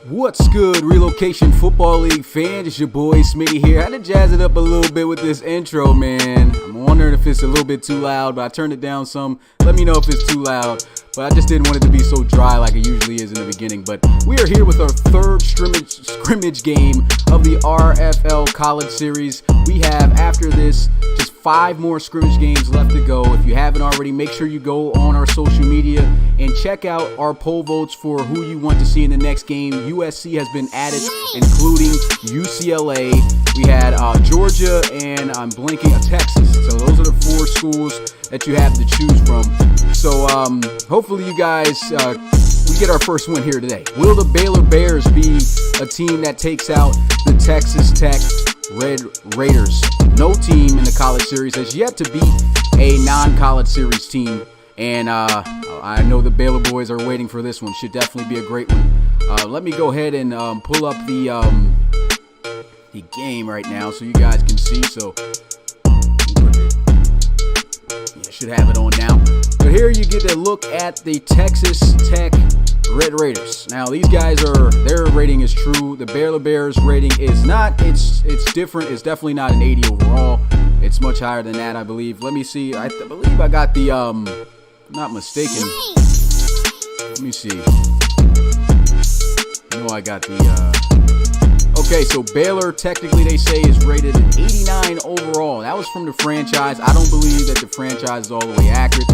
What's good, Relocation Football League fans? It's your boy Smitty here. I had to jazz it up a little bit with this intro, man. I'm wondering if it's a little bit too loud, but I turned it down some. Let me know if it's too loud. But I just didn't want it to be so dry like it usually is in the beginning. But we are here with our third scrimmage game of the RFL College Series. We have, after this, just 5 more scrimmage games left to go. If you haven't already, make sure you go on our social media and check out our poll votes for who you want to see in the next game. USC has been added, including UCLA. We had Georgia and I'm blanking, Texas. So those are the 4 schools that you have to choose from. So hopefully you guys, we get our first win here today. Will the Baylor Bears be a team that takes out the Texas Tech Red Raiders? No team in the college series has yet to beat a non-college series team. And I know the Baylor boys are waiting for this one. Should definitely be a great one. Let me go ahead and pull up the game right now so you guys can see. So yeah, should have it on now. But here you get a look at the Texas Tech Red Raiders. Now these guys their rating is true. The Baylor Bears rating is not. It's different. It's definitely not an 80 overall. It's much higher than that, I believe. Let me see. I believe I got the not mistaken. Let me see. I know I got the okay, so Baylor technically they say is rated an 89 overall. That was from the franchise. I don't believe that the franchise is all the way accurate,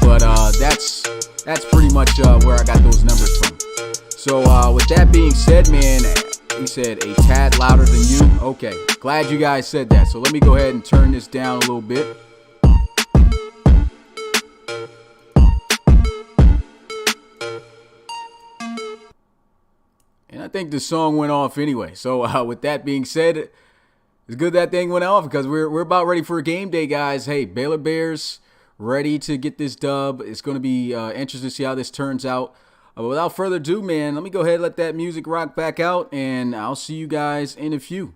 but that's pretty much where I got those numbers from. So with that being said, man, he said a tad louder than you. Okay, glad you guys said that. So let me go ahead and turn this down a little bit. And I think the song went off anyway. So with that being said, it's good that thing went off because we're about ready for a game day, guys. Hey, Baylor Bears ready to get this dub. It's going to be interesting to see how this turns out. But without further ado, man, let me go ahead and let that music rock back out, and I'll see you guys in a few.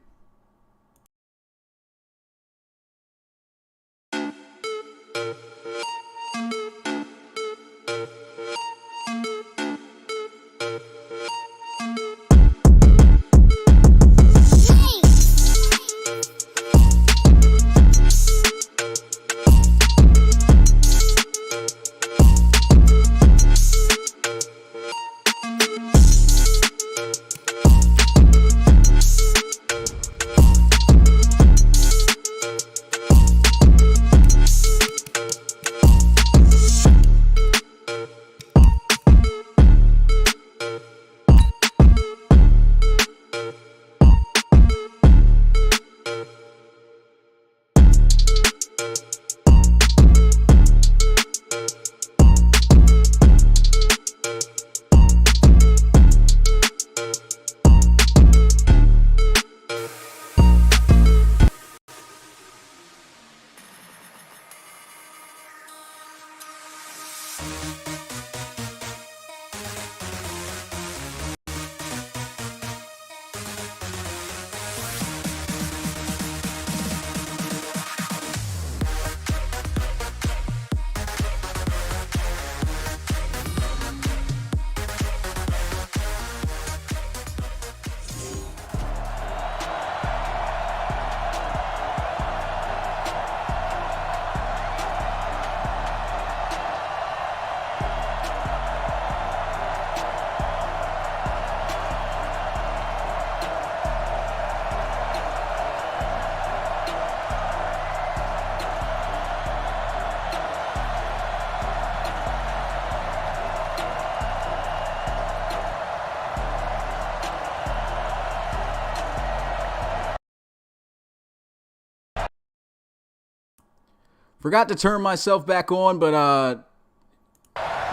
Forgot to turn myself back on, but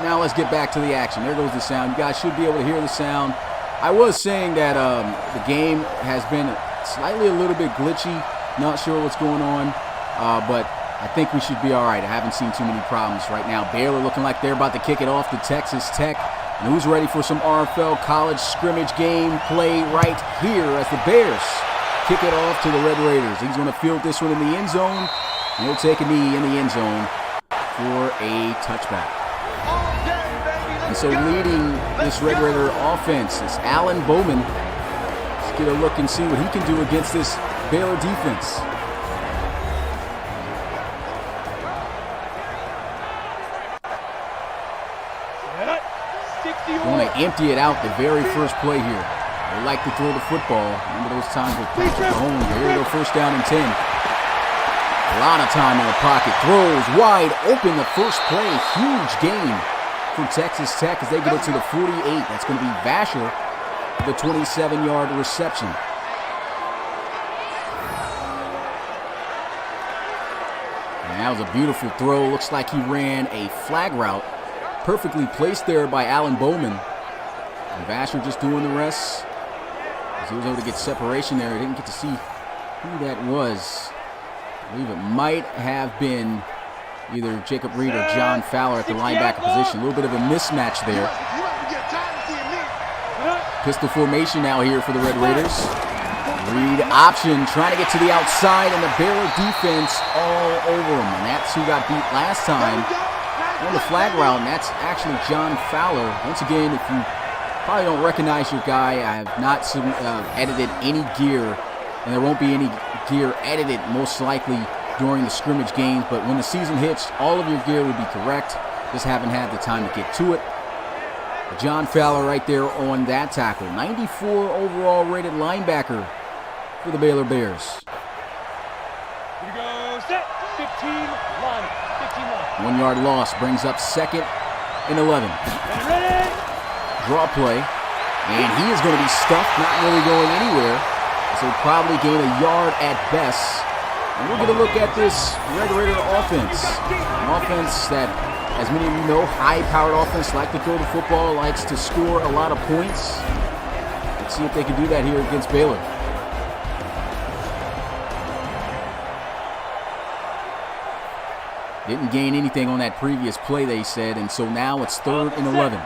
Now let's get back to the action. There goes the sound. You guys should be able to hear the sound. I was saying that the game has been slightly a little bit glitchy. Not sure what's going on, but I think we should be all right. I haven't seen too many problems right now. Baylor looking like they're about to kick it off to Texas Tech. And who's ready for some RFL college scrimmage game play right here as the Bears kick it off to the Red Raiders. He's going to field this one in the end zone. And he'll take a knee in the end zone for a touchback. And so leading this Red Raider offense is Bowman. Let's get a look and see what he can do against this Baylor defense. Want to empty it out the very first play here. They like to throw the football. Remember those times with Patrick Mahomes. Here we go, first down and 10. A lot of time in the pocket. Throws wide open the first play. Huge gain from Texas Tech as they get it to the 48. That's going to be Vasher, the 27-yard reception. And that was a beautiful throw. Looks like he ran a flag route. Perfectly placed there by Bowman. And Vasher just doing the rest. As he was able to get separation there. He didn't get to see who that was. I believe it might have been either Jacob Reed or John Fowler at the linebacker position. A little bit of a mismatch there. Pistol formation now here for the Red Raiders. Reed option, trying to get to the outside, and the Baylor defense all over him. And that's who got beat last time on the flag route, and that's actually John Fowler. Once again, if you probably don't recognize your guy, I have not edited any gear, and there won't be any gear edited most likely during the scrimmage games, but when the season hits, all of your gear would be correct. Just haven't had the time to get to it. John Fowler right there on that tackle. 94 overall rated linebacker for the Baylor Bears. Here we go, set, 15 line. 1 yard loss brings up 2nd and 11. Draw play, and he is going to be stuffed, not really going anywhere. So probably gain a yard at best. And we're going to look at this Red Raider offense. An offense that, as many of you know, high-powered offense, like to throw the football, likes to score a lot of points. Let's see if they can do that here against Baylor. Didn't gain anything on that previous play, they said, and so now it's 3rd and 11.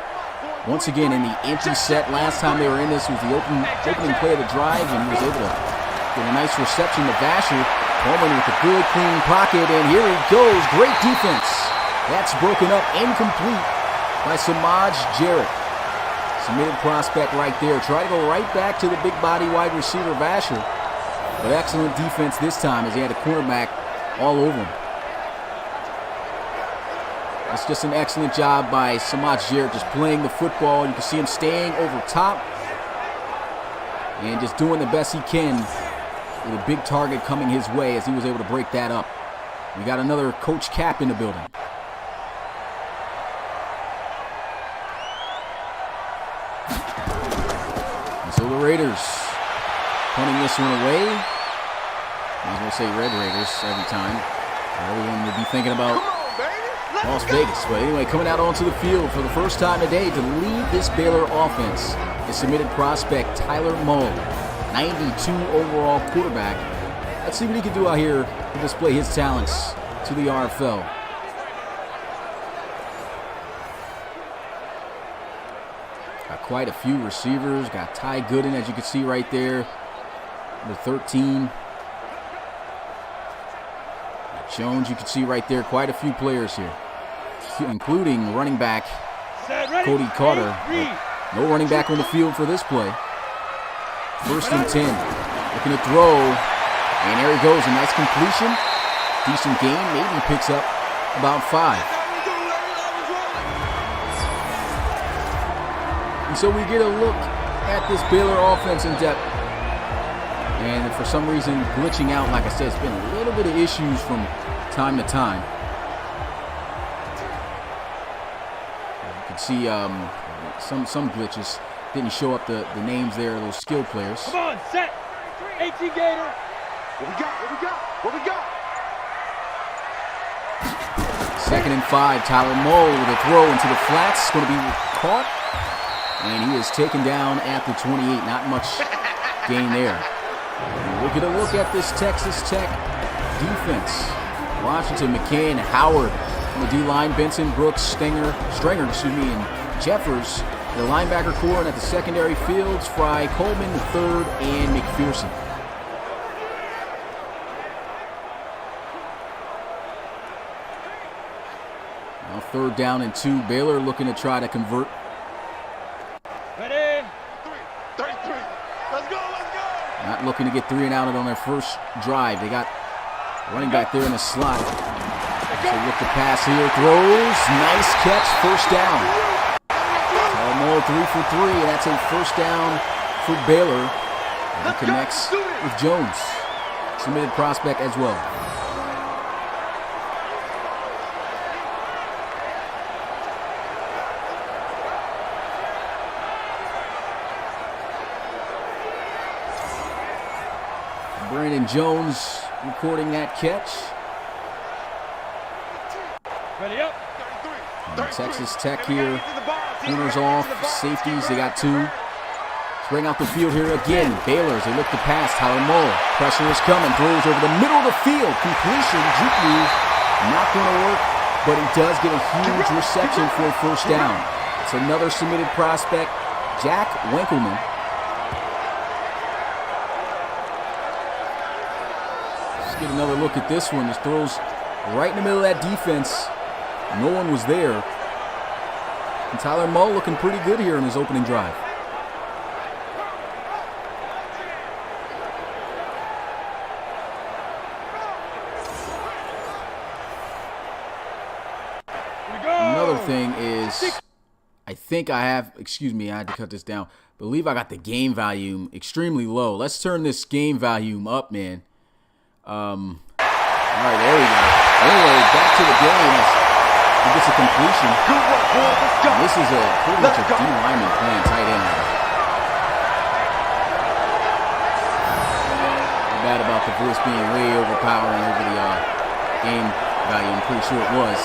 Once again in the empty set. Last time they were in this was the opening play of the drive, and he was able to get a nice reception to Vasher. Bowman with a good, clean pocket, and here he goes. Great defense. That's broken up incomplete by Samaj Jarrett. Submitted prospect right there. Try to go right back to the big body wide receiver Vasher. But excellent defense this time as he had a cornerback all over him. That's just an excellent job by Samaj Jarrett, just playing the football. You can see him staying over top and just doing the best he can with a big target coming his way as he was able to break that up. We got another Coach Cap in the building. And so the Raiders punting this one away. I was going to say Red Raiders every time. Everyone would be thinking about Las Vegas. But anyway, coming out onto the field for the first time today to lead this Baylor offense is submitted prospect Tyler Mull, 92 overall quarterback. Let's see what he can do out here to display his talents to the RFL. Got quite a few receivers. Got Ty Gooden, as you can see right there, number 13. Jones, you can see right there, quite a few players here, including running back Cody Carter. No running back on the field for this play. 1st and 10. Looking to throw, and there he goes. A nice completion. Decent gain. Maybe picks up about 5. And so we get a look at this Baylor offense in depth. And for some reason, glitching out, like I said, it's been a little bit of issues from time to time. You can see some glitches. Didn't show up the names there of those skill players. Come on, set. 18 Gator. What we got? Second and 5. Tyler Moe with a throw into the flats. Going to be caught. And he is taken down at the 28. Not much gain there. We'll get a look at this Texas Tech defense. Washington, McCann, Howard on the D-line, Benson, Brooks, Stringer, and Jeffers. The linebacker core, and at the secondary, Fields, Fry, Coleman, the third, and McPherson. Now 3rd down and 2. Baylor looking to try to convert. Ready? 33. Let's go. Not looking to get 3 and out on their first drive. They got running back there in the slot. So look to pass here. Throws. Nice catch. First down. Moe 3 for 3. And that's a first down for Baylor. And connects with Jones. Submitted prospect as well. Brandon Jones recording that catch. Ready up. And Texas Tech here. Corners off. Safeties. They got 2. Bring out the field here again. Baylor's. They look to pass. Tyler Moe. Pressure is coming. Throws over the middle of the field. Completion. Juke move. Not going to work, but he does get a huge reception for a first down. It's another submitted prospect, Jack Winkelman. Get another look at this one. This throws right in the middle of that defense. No one was there. And Tyler Moe looking pretty good here in his opening drive. Another thing is, I think I have, excuse me, I had to cut this down. I believe I got the game volume extremely low. Let's turn this game volume up, man. All right, there we go. Anyway, back to the game. He gets a completion. And this is pretty much a D lineman playing tight end. Not bad about the voice being way overpowering over the game value. I'm pretty sure it was.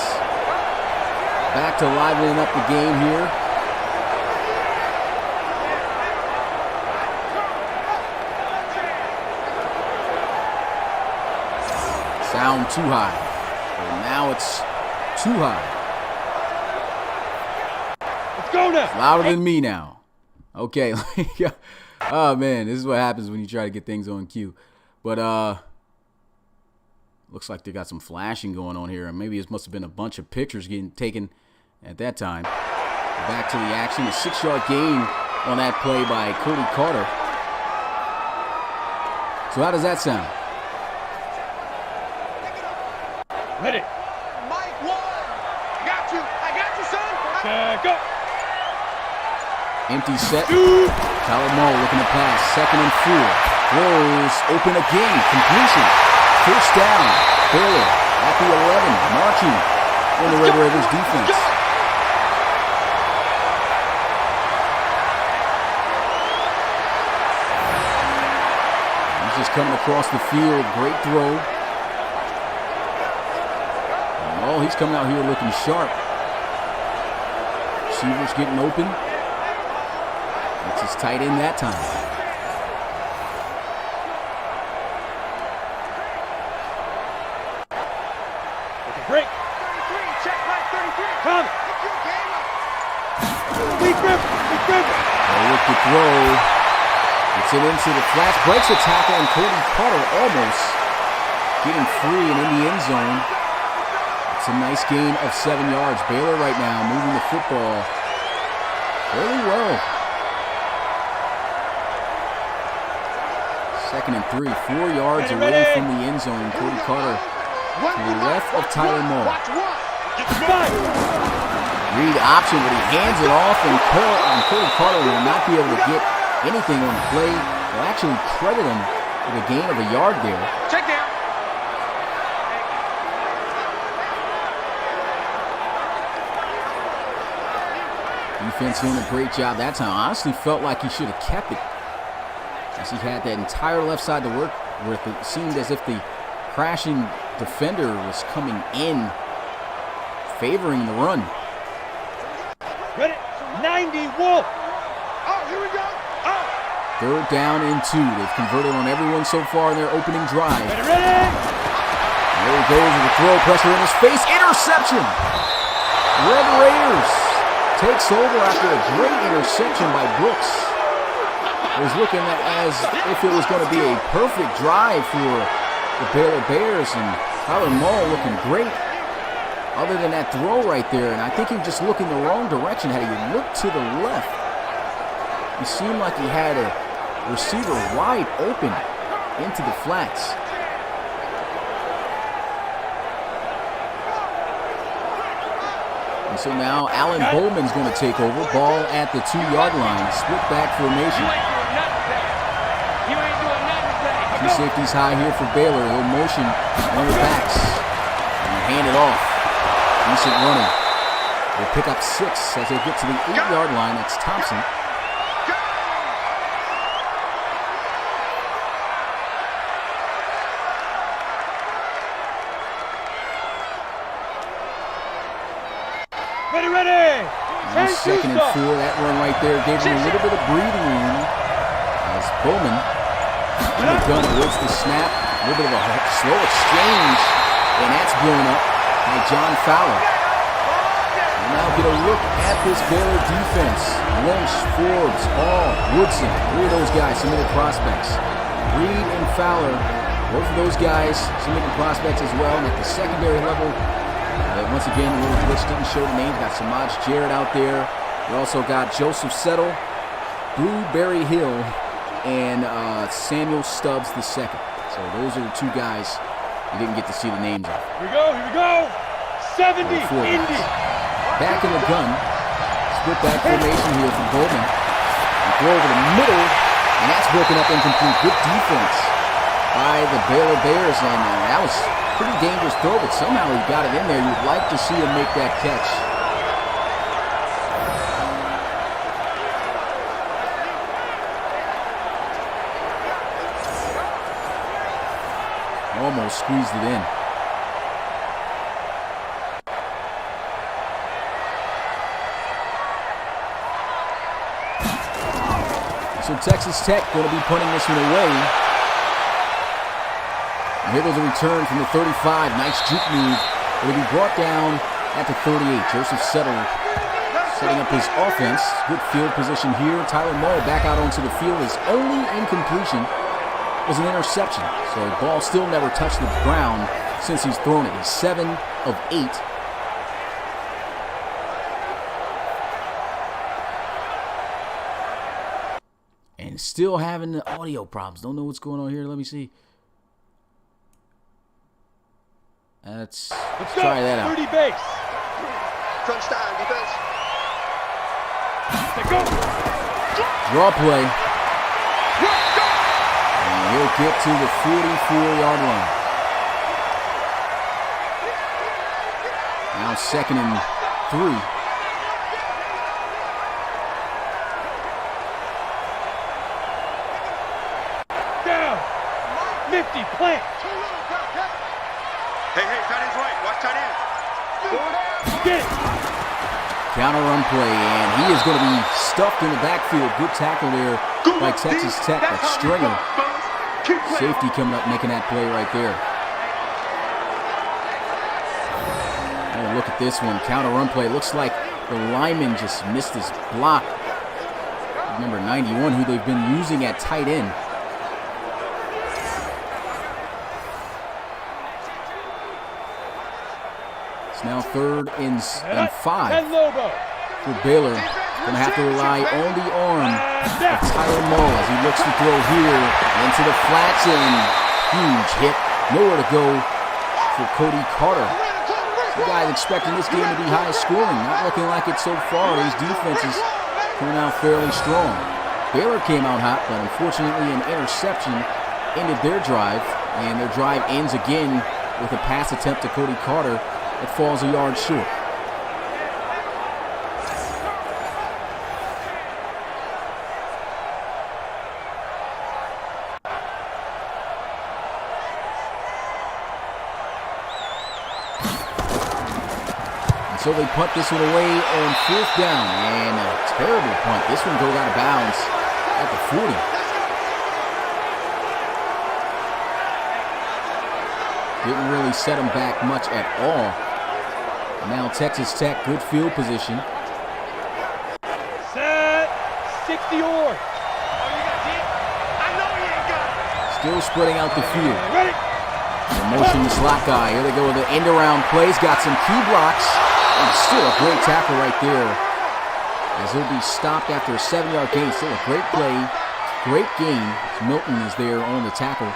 Back to livening up the game here. Sound too high. And now it's too high. Let's go now. It's louder than me now. Okay. Oh man, this is what happens when you try to get things on cue. But looks like they got some flashing going on here, and maybe it must have been a bunch of pictures getting taken at that time. Back to the action. A 6-yard gain on that play by Cody Carter. So how does that sound? Ready. Mike 1. Got you. I got you, son. Check up. Empty set. Tyler Moe looking to pass. 2nd and 4. Throws open again. Completion. First down. Baylor at the 11. Marching on the Red Raiders defense. He's just coming across the field. Great throw. Oh, he's coming out here looking sharp. Receivers getting open. It's his tight end that time. Break. 33. Check back 33. Come. Big grip. Big grip. With the throw. Gets it into the flats. Breaks a tackle, and Cody Carter almost getting free and in the end zone. It's a nice gain of 7 yards. Baylor right now moving the football fairly well. 2nd and 3, 4 yards away from the end zone. Cody Carter to the left of Tyler Moe. Read option, but he hands it off, and Cody Carter will not be able to get anything on the play. They'll actually credit him with a gain of a yard there. Check down. Defense doing a great job that time. I honestly felt like he should have kept it, as he had that entire left side to work with. It seemed as if the crashing defender was coming in favoring the run. Ready? 90 Wolf. Oh, here we go. Oh. 3rd down and 2. They've converted on everyone so far in their opening drive. Ready, ready. There he goes with the throw, pressure in his face, interception! Red Raiders takes over after a great interception by Brooks. It was looking as if it was going to be a perfect drive for the Baylor Bears, and Tyler Mull looking great. Other than that throw right there, and I think he was just looking the wrong direction. Had he looked to the left, it seemed like he had a receiver wide open into the flats. And so now Alan Bowman's going to take over. Ball at the 2-yard line. Split back formation. Two safeties high here for Baylor. A little motion on the backs. And hand it off. Decent running. They'll pick up 6 as they get to the 8-yard line. That's Thompson. Ready, ready. Now 2nd and 4. That run right there gave him a little bit of breathing room as Bowman in the gun awaits the snap. A little bit of a slow exchange, and that's blown up by John Fowler. And now get a look at this Baylor defense. Lynch, Forbes, Hall, Woodson, 3 of those guys submitted prospects. Reed and Fowler, both of those guys submitted prospects as well. And at the secondary level, once again, a little glitch, didn't show the names. Got Samaj Jarrett out there. We also got Joseph Settle, Blueberry Hill, and Samuel Stubbs II. So those are the 2 guys you didn't get to see the names of. Here we go. 70 Indy. Back in the gun. Split back formation here from Bowman. And throw over the middle, and that's broken up incomplete. Good defense by the Baylor Bears, and that was pretty dangerous throw, but somehow he got it in there. You'd like to see him make that catch. Almost squeezed it in. So Texas Tech going to be punting this one away. And here goes a return from the 35. Nice juke move. It'll be brought down at the 38. Joseph Settle setting up his offense. Good field position here. Tyler Mull back out onto the field. His only incompletion was an interception. So the ball still never touched the ground since he's thrown it. He's 7 of 8. And still having the audio problems. Don't know what's going on here. Let me see. Let's try that out. 30 base. Crunch time, defense. Go. Draw play. And he'll get to the 44-yard line. Now 2nd and 3. Down. Nifty plant. Hey, tight end's right. Watch tight end. Get it. Counter run play, and he is going to be stuffed in the backfield. Good tackle there by Texas Tech. That Stringer, safety coming up, making that play right there. Oh, look at this one. Counter run play. Looks like the lineman just missed his block. Number 91, who they've been using at tight end. Now 3rd and 5 for Baylor. Going to have to rely on the arm of Tyler Mull as he looks to throw here into the flats, and huge hit. Nowhere to go for Cody Carter. You guys expecting this game to be high scoring. Not looking like it so far. These defenses coming out fairly strong. Baylor came out hot, but unfortunately an interception ended their drive, and their drive ends again with a pass attempt to Cody Carter. It falls a yard short. So they punt this one away on 4th down. And a terrible punt. This one goes out of bounds at the 40. Didn't really set them back much at all. Now Texas Tech, good field position. Set. 60 or. Still spreading out the field. Ready. The motion the slot guy. Here they go with the end around plays. Got some key blocks. And still a great tackle right there. As he'll be stopped after a 7-yard gain. Still a great play. Great game. Milton is there on the tackle.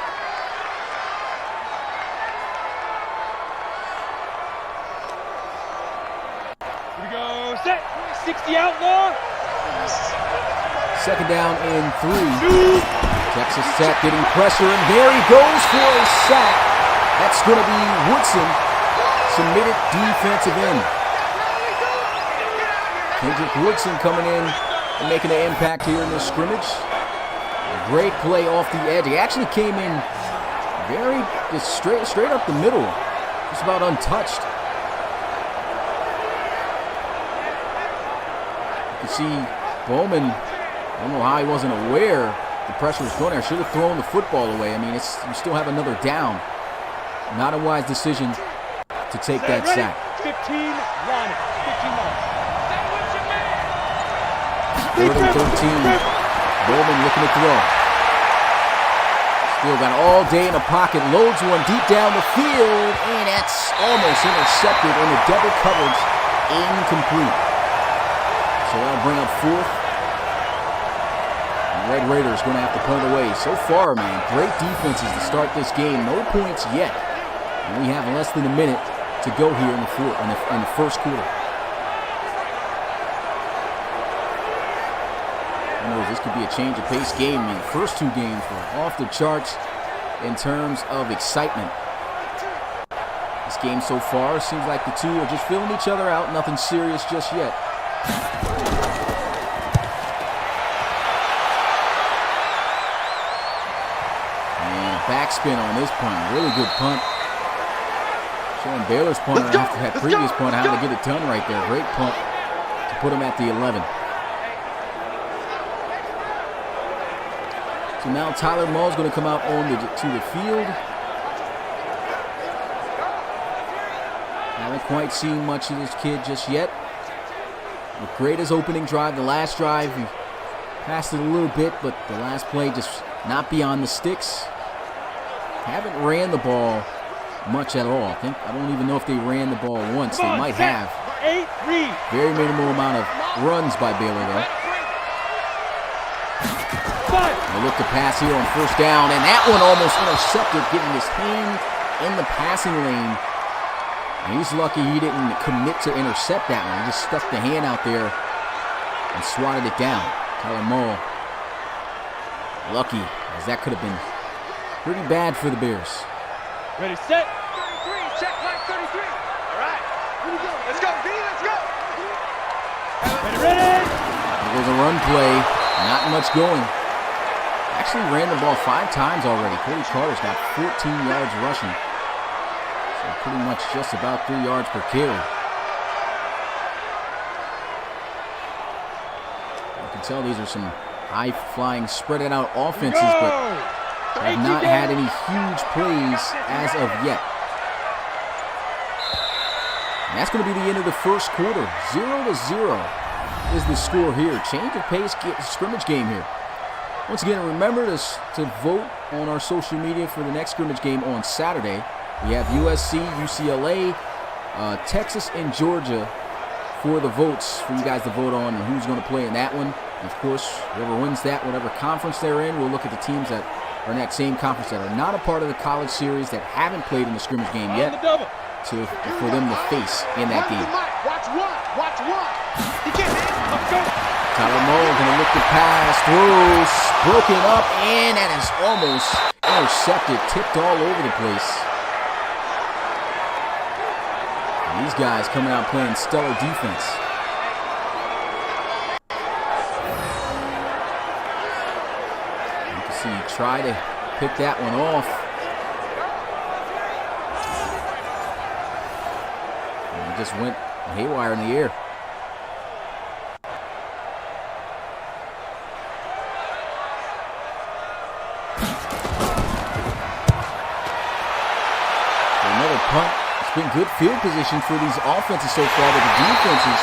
Here we go. Set. 60 outlaw. 2nd down and 3. Texas Tech getting pressure, and there he goes for a sack. That's going to be Woodson, submitted defensive end. Kendrick Woodson coming in and making an impact here in this scrimmage. A great play off the edge. He actually came in very just straight up the middle, just about untouched. You can see Bowman, I don't know how he wasn't aware the pressure was going there. Should have thrown the football away. I mean, you still have another down. Not a wise decision to take that sack. 15 line. 15 line. 3rd and 13. Bowman looking to throw. Still got all day in the pocket. Loads one deep down the field. And that's almost intercepted in the double coverage. Incomplete. So that'll bring up 4th. Red Raiders going to have to punt away. So far, man, great defenses to start this game. No points yet. And we have less than a minute to go here in the first quarter. Who knows, this could be a change of pace game. I mean, the first 2 games were off the charts in terms of excitement. This game so far seems like the two are just filling each other out. Nothing serious just yet. Backspin on this punt. Really good punt. Showing Baylor's punter after that previous punt how to get it done right there. Great punt to put him at the 11. So now Tyler Mull's going to come out to the field. Haven't quite seen much of this kid just yet. But great his opening drive. The last drive, he passed it a little bit, but the last play just not beyond the sticks. Haven't ran the ball much at all. I don't even know if they ran the ball once. They might have. Very minimal amount of runs by Baylor, though. They look to pass here on 1st down, and that one almost intercepted, getting his hand in the passing lane. And he's lucky he didn't commit to intercept that one. He just stuck the hand out there and swatted it down. Tyler Mull, lucky, as that could have been pretty bad for the Bears. Ready, set. 33, check line 33. All right, here we go. Let's go, B, let's go. Ready. There goes a run play. Not much going. Actually ran the ball 5 times already. Cody Carter's got 14 yards rushing. So pretty much just about 3 yards per carry. You can tell these are some high-flying, spread-out offenses, but have not had any huge plays as of yet. And that's going to be the end of the first quarter. 0-0 is the score here. Change of pace, scrimmage game here. Once again, remember to vote on our social media for the next scrimmage game on Saturday. We have USC, UCLA, Texas, and Georgia for the votes for you guys to vote on and who's going to play in that one. And of course, whoever wins that, whatever conference they're in, we'll look at the teams that are in that same conference that are not a part of the college series that haven't played in the scrimmage game yet for them to face in that game. Watch one. He can't Let's go. Tyler Mull going to look to pass, throws, broken up, and that is almost intercepted, tipped all over the place. And these guys coming out playing stellar defense. You can see he tried to pick that one off. And he just went Haywire in the air. Another punt. It's been good field position for these offenses so far, but the defenses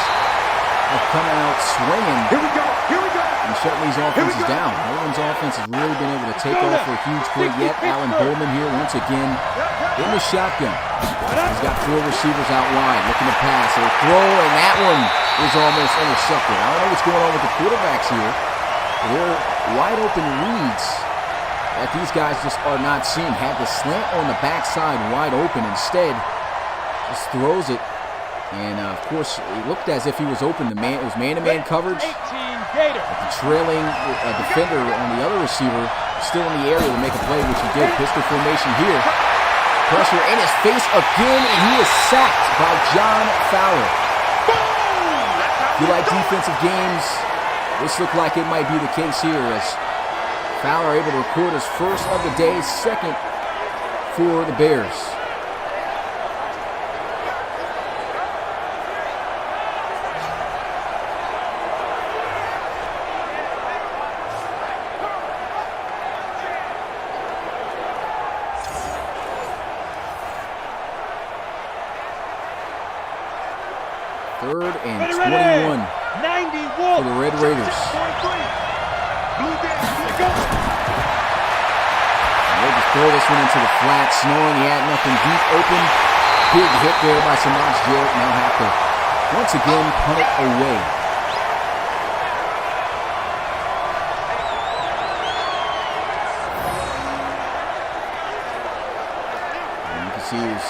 have come out swinging. Here we go. Here we go. And shutting these offenses down. No one's offense has really been able to take off for a huge play yet. Alan Bowman here once again in the shotgun. He's got 4 receivers out wide looking to pass. He'll throw, and that one is almost intercepted. I don't know what's going on with the quarterbacks here. They're wide open reads that these guys just are not seeing. Had the slant on the backside wide open. Instead, just throws it. And, of course, it looked as if he was open. It was man-to-man coverage. But the trailing defender on the other receiver still in the area to make a play, which he did. Pistol formation here. Pressure in his face again, and he is sacked by John Fowler. If you like defensive games, this looked like it might be the case here, as Fowler able to record his first of the day, second for the Bears. Third and 21 for the Red Raiders. They'll just throw this one into the flat, snowing. He had nothing deep open. Big hit there by Samaj Jarrett. Now have to once again punt it away. And you can see his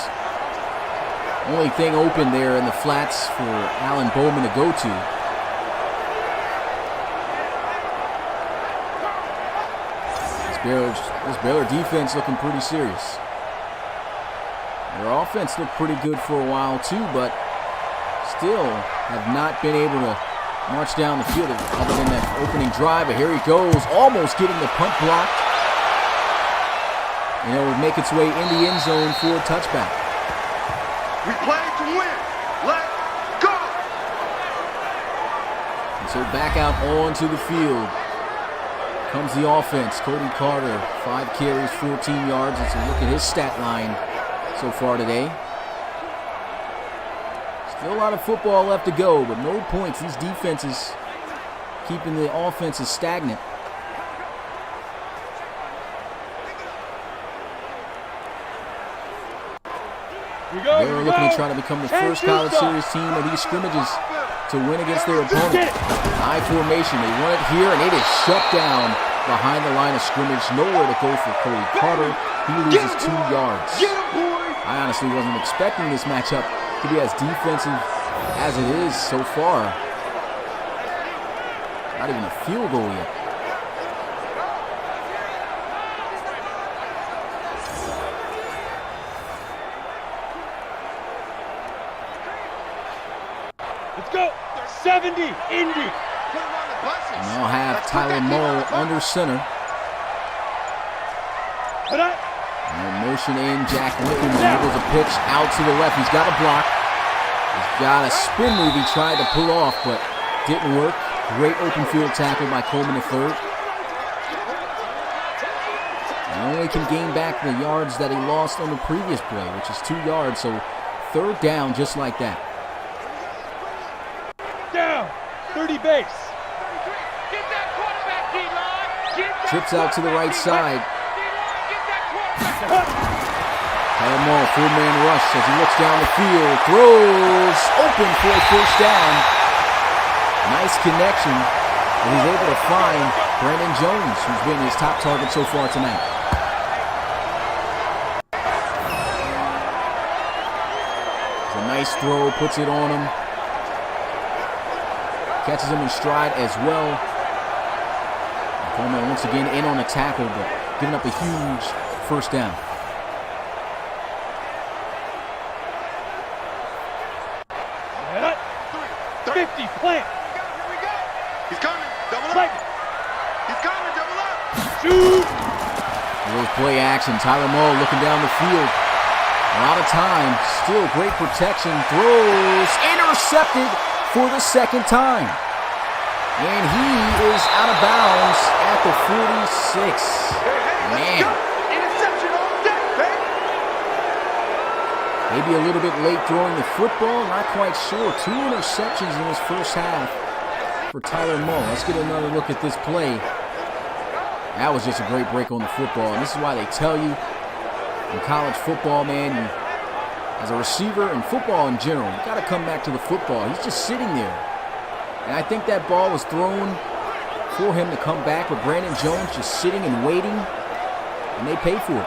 only thing open there in the flats for Alan Bowman to go to. This Baylor defense looking pretty serious. Their offense looked pretty good for a while too, but still have not been able to march down the field other than that opening drive. But here he goes, almost getting the punt blocked. And it would make its way in the end zone for a touchback. We play to win. Let's go. And so back out onto the field comes the offense. Cody Carter, 5 carries, 14 yards. Let's look at his stat line so far today. Still a lot of football left to go, but no points. These defenses keeping the offenses stagnant. They were looking to try to become the first college series team of these scrimmages to win against their opponent. High formation, they run it here, and it is shut down behind the line of scrimmage. Nowhere to go for Cody Carter. He loses 2 yards. I honestly wasn't expecting this matchup to be as defensive as it is so far. Not even a field goal yet. Let's go. 70, Indy. Now have Tyler Mull under center. And motion in, Jack Lincoln dribbles a pitch out to the left. He's got a block. He's got a spin move he tried to pull off, but didn't work. Great open field tackle by Coleman III. And only can gain back the yards that he lost on the previous play, which is 2 yards. So 3rd down just like that. Down. 30 base. Trips out to the right side. Tyler Mull, full-man rush as he looks down the field. Throws open for a first down. Nice connection. And he's able to find Brandon Jones, who's been his top target so far tonight. It's a nice throw, puts it on him. Catches him in stride as well. Bowman once again in on the tackle, but giving up a huge first down. Set. 50, plant. Here we go. He's coming. Double up. He's coming. Double up. Shoot. A little play action. Tyler Mull looking down the field. A lot of time. Still great protection. Throws. intercepted for the second time. And he is out of bounds at the 46. Man. Interception all day, baby. Maybe a little bit late throwing the football, not quite sure. 2 interceptions in his first half for Tyler Moe. Let's get another look at this play. That was just a great break on the football, and this is why they tell you in college football, man, as a receiver and football in general, you got to come back to the football. He's just sitting there. And I think that ball was thrown for him to come back, but Brandon Jones just sitting and waiting, and they paid for it.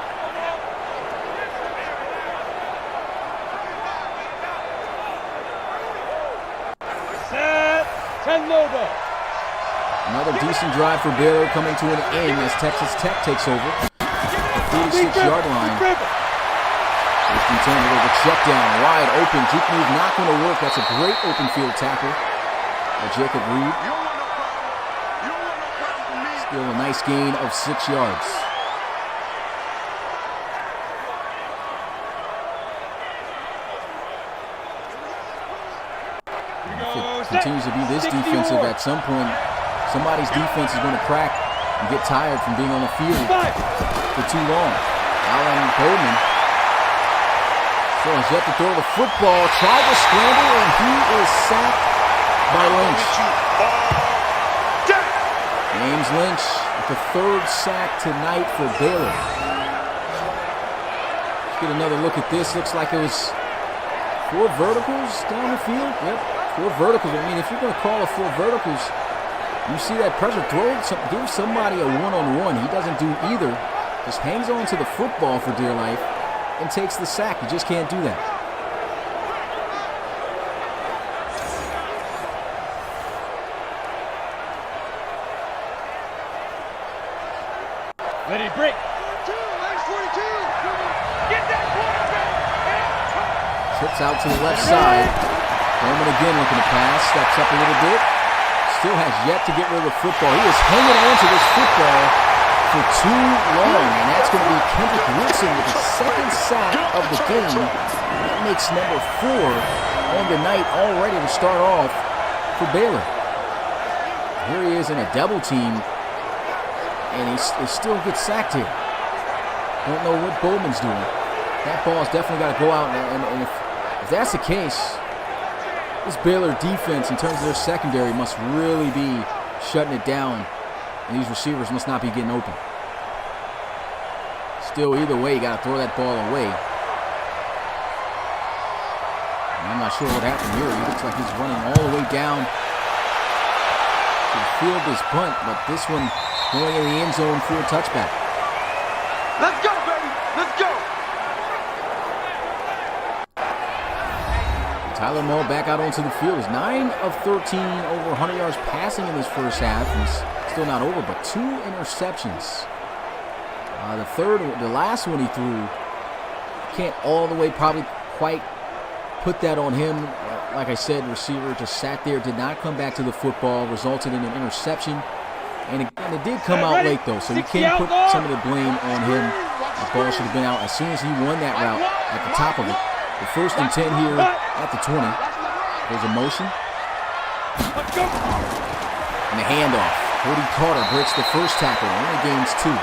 Set. 10 logo. Another decent drive for Baylor coming to an end as Texas Tech takes over the 46-yard line. First and 10, a little check down, wide open. Juke move not going to work. That's a great open field tackle by Jacob Reed. Still a nice gain of 6 yards. If it continues to be this defensive, at some point, somebody's defense is going to crack and get tired from being on the field for too long. Alan Bowman still has yet to throw the football, tried to scramble, and he is sacked by Lynch. James Lynch with the 3rd sack tonight for Baylor. Let's get another look at this. Looks like it was 4 verticals down the field. Yep, 4 verticals. I mean, if you're going to call it 4 verticals, you see that pressure, give somebody a one-on-one. He doesn't do either. Just hangs on to the football for dear life and takes the sack. You just can't do that. Let it break. 42. Get that quarterback. Trips out to the left side. Bowman again looking to pass. Steps up a little bit. Still has yet to get rid of the football. He is hanging on to this football for too long, and that's going to be Kendrick Wilson with his 2nd sack of the game. That makes number 4 on the night already to start off for Baylor. Here he is in a double team, and he still gets sacked here. Don't know what Bowman's doing. That ball's definitely got to go out, and if that's the case, this Baylor defense, in terms of their secondary, must really be shutting it down, and these receivers must not be getting open. Still, either way, you got to throw that ball away. And I'm not sure what happened here. He looks like he's running all the way down to field this punt, but this one going in the end zone for a touchback. Let's go, baby. Let's go. Tyler Moe back out onto the field. Is 9 of 13 over 100 yards passing in this first half. He's still not over, but 2 interceptions. The last one he threw, can't all the way probably quite put that on him. Like I said, the receiver just sat there, did not come back to the football, resulted in an interception. And it did come out late, though, so you can't put some of the blame on him. The ball should have been out as soon as he won that route at the top of it. The 1st and 10 here at the 20. There's a motion. And the handoff. Cody Carter breaks the first tackle, only gains 2.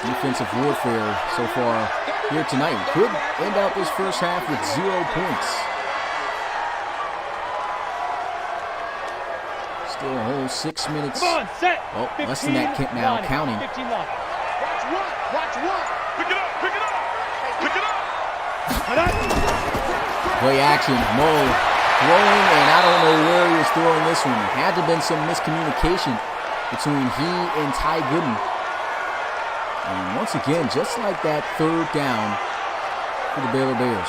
Defensive warfare so far here tonight. Could end out this first half with 0 points. Still a whole 6 minutes. Come on, set. Oh, less than that now, counting. 15 line. Watch one. Pick it up. Play action. Moe throwing, and I don't know where he was throwing this one. There had to have been some miscommunication between he and Ty Gooden. And once again, just like that 3rd down for the Baylor Bears.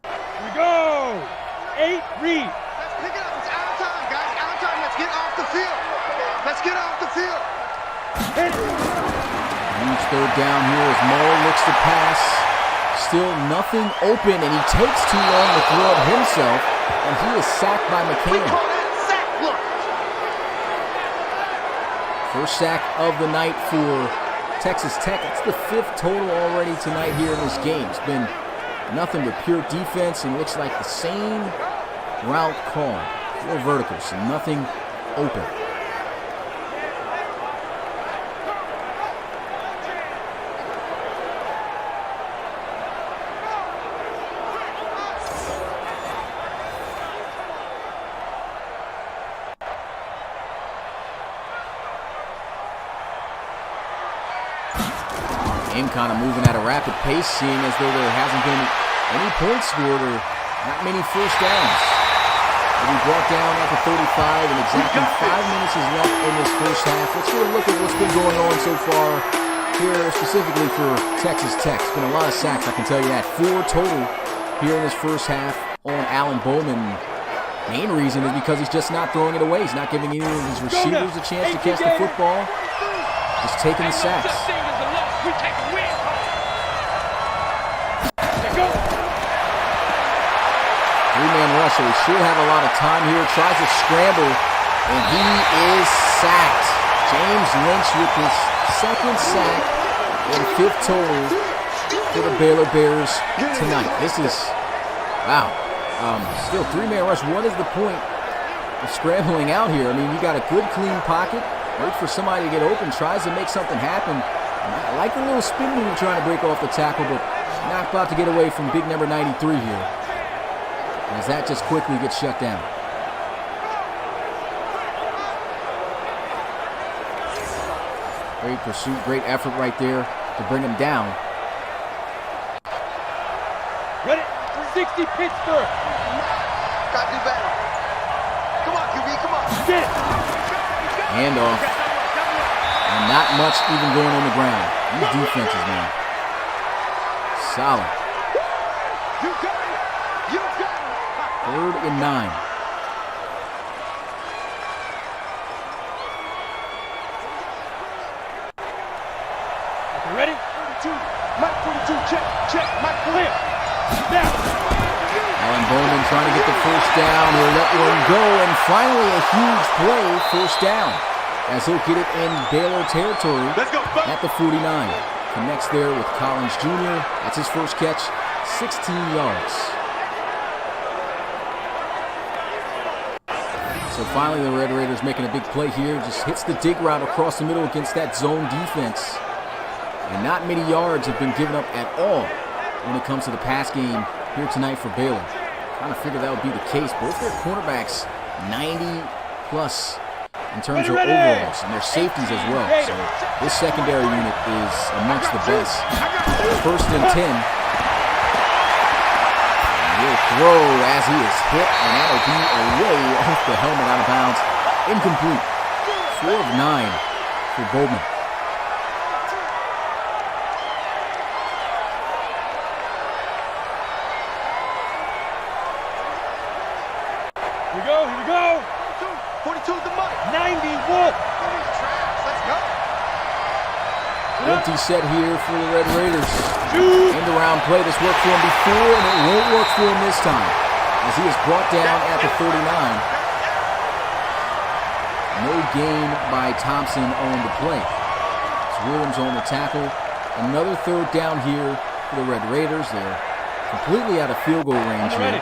Here we go. 8 read. Let's pick it up. It's out of time, guys. Out of time. Let's get off the field. Huge 3rd down here as Moe looks to pass. Still nothing open, and he takes too long to throw it himself, and he is sacked by McCann. First sack of the night for Texas Tech. It's the 5th total already tonight here in this game. It's been nothing but pure defense, and it looks like the same route call. 4 verticals, so nothing open. Game kind of moving at a rapid pace, seeing as though there hasn't been any points scored or not many first downs. We'll be brought down at the 35, and exactly 5 minutes is left in this first half. Let's go look at what's been going on so far here, specifically for Texas Tech. It's been a lot of sacks, I can tell you that. 4 total here in this first half on Alan Bowman. Main reason is because he's just not throwing it away. He's not giving any of his receivers a chance to catch the football. Just taking the sacks. We take a win. Three-man rush, so he should have a lot of time here. Tries to scramble, and he is sacked. James Lynch with his 2nd sack and 5th total for the Baylor Bears tonight. This is, wow. Still, three-man rush. What is the point of scrambling out here? I mean, you got a good, clean pocket. Wait for somebody to get open. Tries to make something happen. I like the little spin move trying to break off the tackle, but not about to get away from big number 93 here, as that just quickly gets shut down. Great pursuit, great effort right there to bring him down. Ready? 60 Pittsburgh. Got to do better. Come on, QB, come on. Get it. Handoff. And not much even going on the ground. These defenses, man. Solid. You got it. You got it. 3rd and 9. Okay, ready? 42. Mike 42. Check. Check. Mike clear. Now. Alan Bowman trying to get the first down. He'll let one go, and finally a huge play, first down, as he'll get it in Baylor territory at the 49. Connects there with Collins Jr. That's his first catch, 16 yards. So finally the Red Raiders making a big play here. Just hits the dig route across the middle against that zone defense. And not many yards have been given up at all when it comes to the pass game here tonight for Baylor. Kind of figured that would be the case. Both their cornerbacks, 90+ in terms of overalls, and their safeties as well. So this secondary unit is amongst the best. 1st and 10. And he'll throw as he is hit, and that'll be away off the helmet, out of bounds. Incomplete. 4 of 9 for Bowman. Here we go. Here we go. 42 is the money. 91. Let's go. Empty set here for the Red Raiders. Shoot. End around play. This worked for him before, and it won't work for him this time, as he is brought down at the 39. No gain by Thompson on the play. It's Williams on the tackle. Another 3rd down here for the Red Raiders. They're completely out of field goal range here.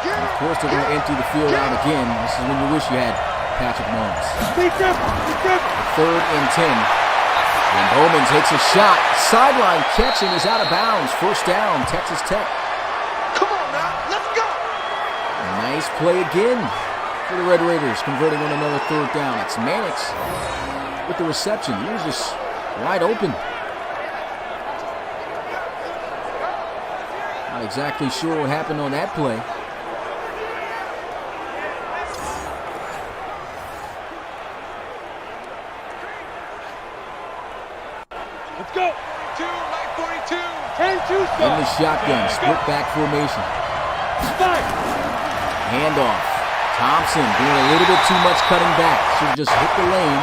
And of course, they're going to empty the field out again. This is when you wish you had Patrick Mahomes. 3rd and 10. And Bowman takes a shot. Sideline catch, and he's out of bounds. First down, Texas Tech. Come on now. Let's go. Nice play again for the Red Raiders, converting on another 3rd down. It's Mannix with the reception. He was just wide open. Not exactly sure what happened on that play. Let's go. 42, Mike 42. 10-2 In the shotgun, split back formation. Handoff. Thompson doing a little bit too much cutting back. Should have just hit the lane.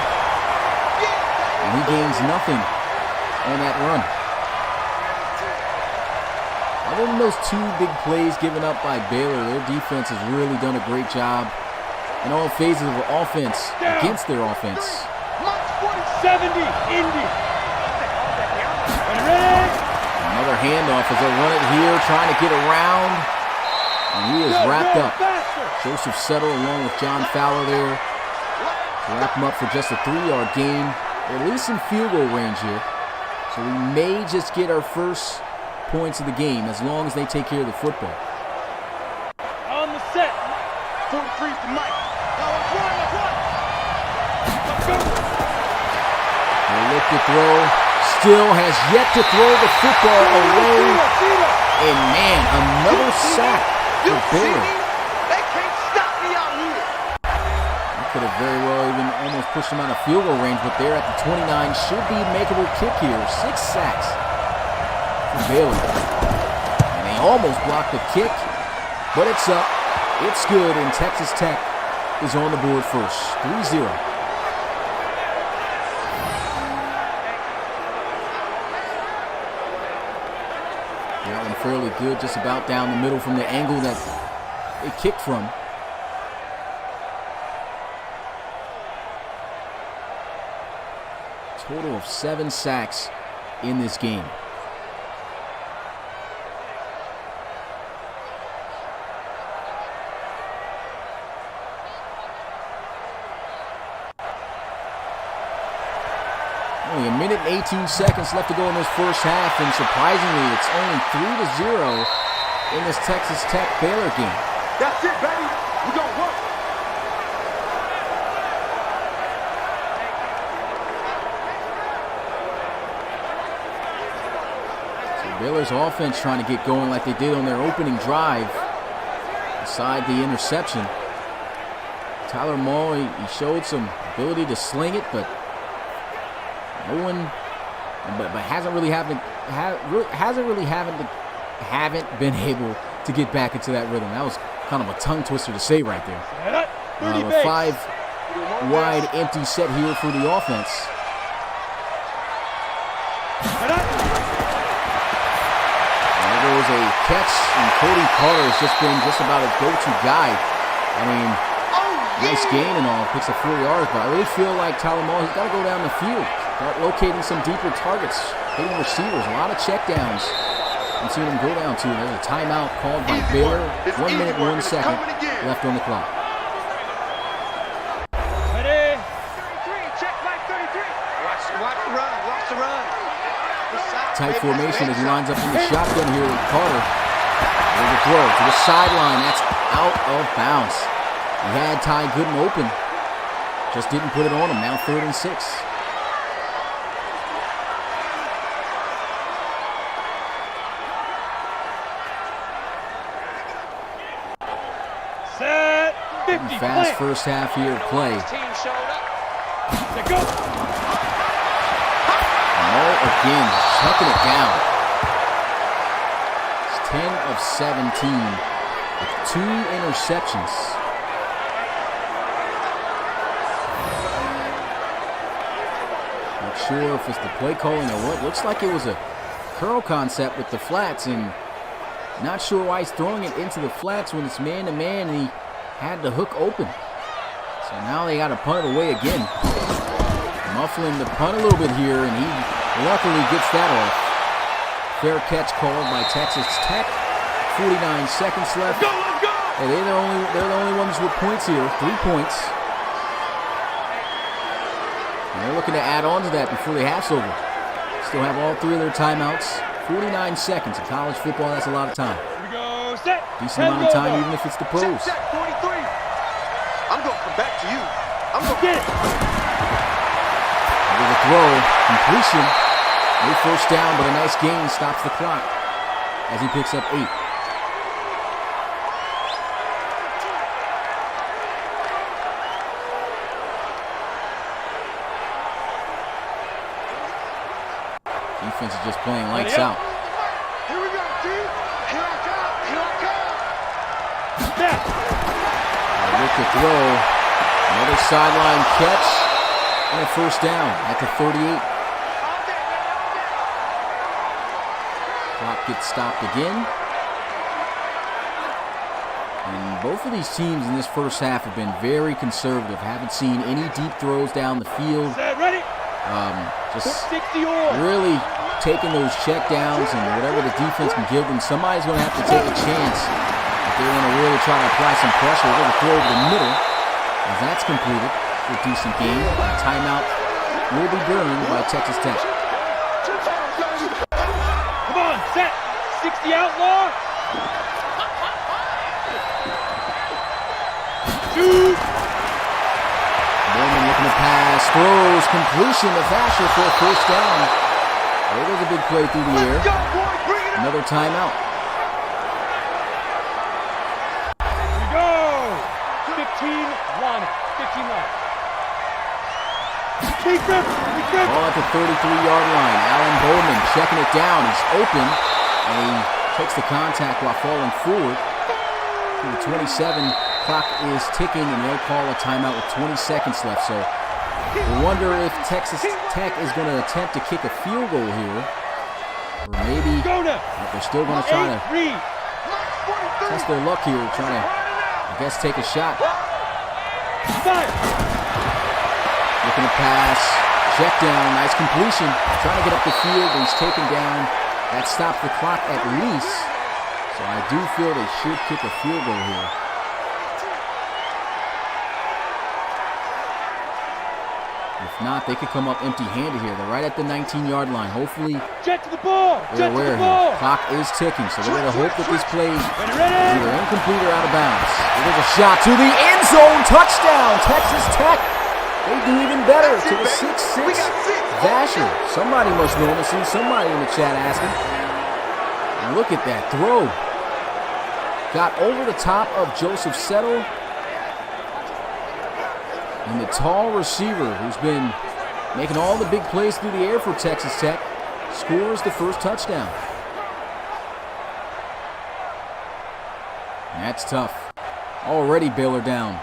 And he gains nothing on that run. Other than those 2 big plays given up by Baylor, their defense has really done a great job in all phases of offense against their offense. 70, Indy. Another handoff as they run it here, trying to get around. And he is wrapped up. Joseph Settle along with John Fowler there to wrap him up for just a 3-yard gain. They're at least in field goal range here. So we may just get our first points of the game as long as they take care of the football. On the set. 43 for Mike. They look to throw. Still has yet to throw the football away. And man, another sack for Baylor. They can't stop me out here. That could have very well even almost pushed them out of field goal range, but they're at the 29. Should be a makeable kick here. 6 sacks for Baylor. And they almost blocked the kick, but it's up. It's good, and Texas Tech is on the board first. 3-0. That one fairly good, just about down the middle from the angle that it kicked from. Total of 7 sacks in this game. Only a minute and 18 seconds left to go in this first half, and surprisingly, it's only 3-0 in this Texas Tech Baylor game. That's it, baby. We gonna work. So Baylor's offense trying to get going like they did on their opening drive, aside the interception. Tyler Maul, he showed some ability to sling it, but no one, but haven't been able to get back into that rhythm. That was kind of a tongue twister to say right there. A 5-wide empty set here for the offense. There goes a catch, and Cody Carter has just been just about a go-to guy. I mean, nice gain and all, picks up 4 yards, but I really feel like Tyler Maul, he's got to go down the field. Start locating some deeper targets, hitting receivers, a lot of checkdowns. I'm seeing him go down to. There's a timeout called by Baylor. 1 minute, 1 second left on the clock. Ready? 33, check back 33. Watch the run, watch the run. Tight formation as he lines up in the shotgun here with Carter. There's a throw to the sideline. That's out of bounds. He had Ty Gooden open. Just didn't put it on him. Now 3rd and 6. Fast first half here of play. Maul again, chucking it down. It's 10 of 17 with 2 interceptions. Not sure if it's the play calling or what. Looks like it was a curl concept with the flats, and not sure why he's throwing it into the flats when it's man-to-man, and he had the hook open. So now they got to punt it away again. Muffling the punt a little bit here, and he luckily gets that off. Fair catch called by Texas Tech. 49 seconds left. Let's go! Hey, they're the only ones with points here. 3 points. And they're looking to add on to that before the half's over. Still have all 3 of their timeouts. 49 seconds. In college football, that's a lot of time. Decent amount of time, even if it's the pros. Check 43. I'm going to come back to you. I'm going to get it. There's a throw, completion. No first down, but a nice gain stops the clock as he picks up 8. Defense is just playing lights out. Here we go, dude. Here I come. Here I come. Look to throw. Another sideline catch. And a first down at the 38. Clock gets stopped again. And both of these teams in this first half have been very conservative. Haven't seen any deep throws down the field. Ready? Just really taking those check downs and whatever the defense can give them, somebody's going to have to take a chance if they want to really try to apply some pressure. They're going to throw over the middle, as that's completed for a decent game. Timeout will be burned by Texas Tech. Come on, set. 60 outlaw. Shoot. Bowman looking to pass, throws, completion to Vasher for a first down. There goes a big play through the air. Another timeout. Here we go. 15-1. 15-1. Ball at the 33-yard line. Alan Bowman checking it down. He's open, and he takes the contact while falling forward. The 27 clock is ticking, and they'll call a timeout with 20 seconds left. So we wonder if Texas Tech is going to attempt to kick a field goal here, or maybe they're still going to try to test their luck here, trying to, I guess, take a shot. Looking to pass, check down, nice completion, trying to get up the field, but he's taken down. That stops the clock at least, so I do feel they should kick a field goal here. If not, they could come up empty-handed here. They're right at the 19-yard line. Hopefully, jet to the ball. They're aware here. Clock is ticking, so they're going to hope that this play is either incomplete or out of bounds. There's a shot to the end zone, touchdown, Texas Tech. They do even better to the 6'6" Vasher. Somebody must know him. I see somebody in the chat asking. And look at that throw. Got over the top of Joseph Settle. And the tall receiver who's been making all the big plays through the air for Texas Tech scores the first touchdown. And that's tough. Already Baylor down.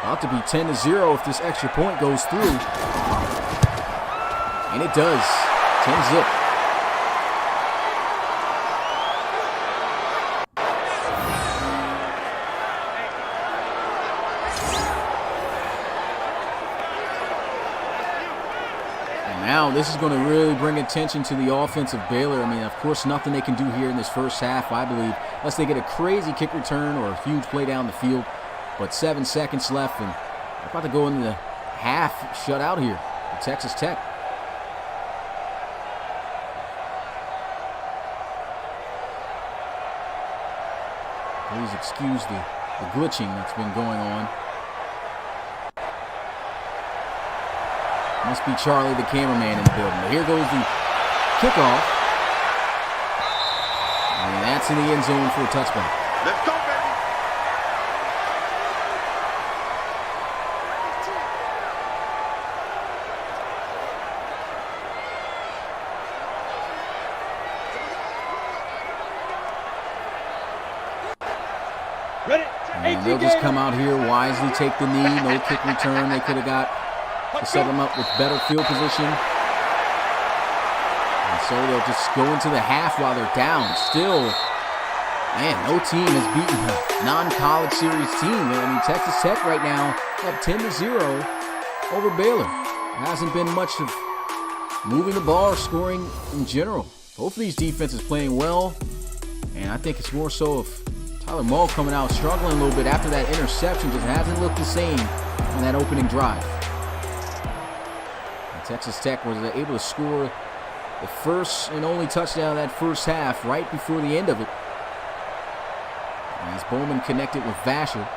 About to be 10-0 if this extra point goes through. And it does. 10-zip. And now this is going to really bring attention to the offense of Baylor. I mean, of course, nothing they can do here in this first half, I believe, unless they get a crazy kick return or a huge play down the field. But 7 seconds left, and they're about to go into the half shutout here for Texas Tech. Please excuse the glitching that's been going on. Must be Charlie, the cameraman, in the building. But here goes the kickoff. And that's in the end zone for a touchdown. Let's go, baby. And they'll just come out here, wisely take the knee, no kick return. They could have got to set them up with better field position. And so they'll just go into the half while they're down. Still, man, no team has beaten a non-college series team. I mean, Texas Tech right now up 10-0 over Baylor. There hasn't been much of moving the ball or scoring in general. Both of these defenses playing well, and I think it's more so of Tyler Mull coming out struggling a little bit after that interception. Just hasn't looked the same on that opening drive. And Texas Tech was able to score the first and only touchdown of that first half right before the end of it. And as Bowman connected with Vasher.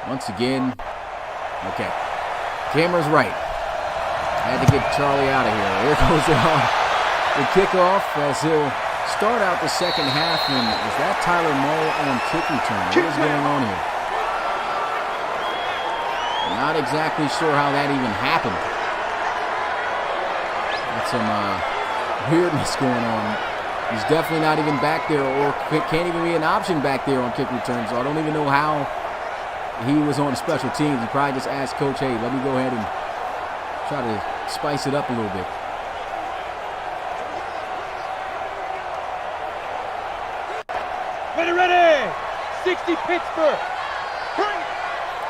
Once again, okay, camera's right. I had to get Charlie out of here. There goes the kickoff as he'll start out the second half. And is that Tyler Mull on kick return? What is going on here? Not exactly sure how that even happened. Got some weirdness going on. He's definitely not even back there, or can't even be an option back there on kick return. So I don't even know how he was on special teams. He probably just asked Coach, hey, let me go ahead and Try to spice it up a little bit. Ready! 60 Pittsburgh.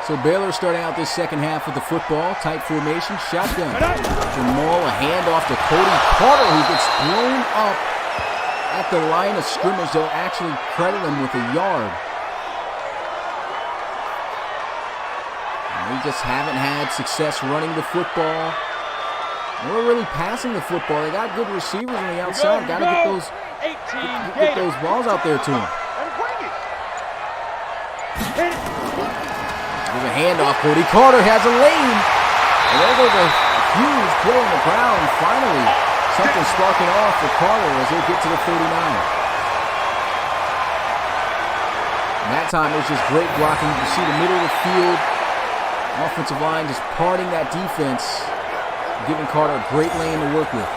So Baylor starting out this second half with the football, tight formation, shotgun. Jamal, a handoff to Cody Carter, who gets blown up at the line of scrimmage. They'll actually credit him with a yard. And they just haven't had success running the football. Or really passing the football. They got good receivers on the outside. Got to get those balls out there to him. There's a handoff. Cody Carter has a lane. And there goes a huge play on the ground. Finally, something sparking off for Carter as they get to the 39. And that time it was just great blocking. You can see the middle of the field. Offensive line just parting that defense, giving Carter a great lane to work with.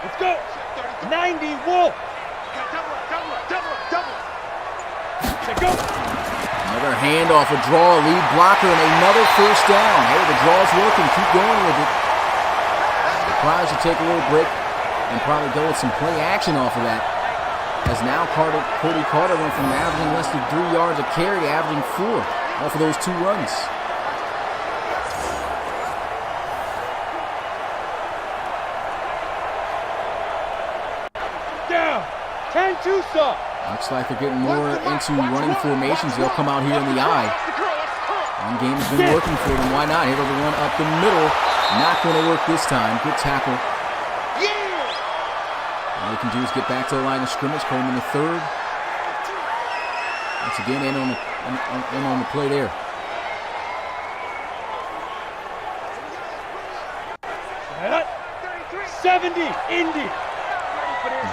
Let's go. 90 Wolf. Go. Another handoff, a draw, a lead blocker, and another first down. Hey, the draw's working. Keep going with it. Probably should take a little break and probably go with some play action off of that. As now Cody Carter went from averaging less than 3 yards a carry to averaging 4 off of those 2 runs. Down. 10 Tucson. Looks like they're getting more into running formations. They'll come out here in the eye. One game's been working for them. Why not? Here goes the one up the middle. Not going to work this time. Good tackle. All they can do is get back to the line of scrimmage. Coleman the third. Once again, in on the play there. Right. 70 Indy.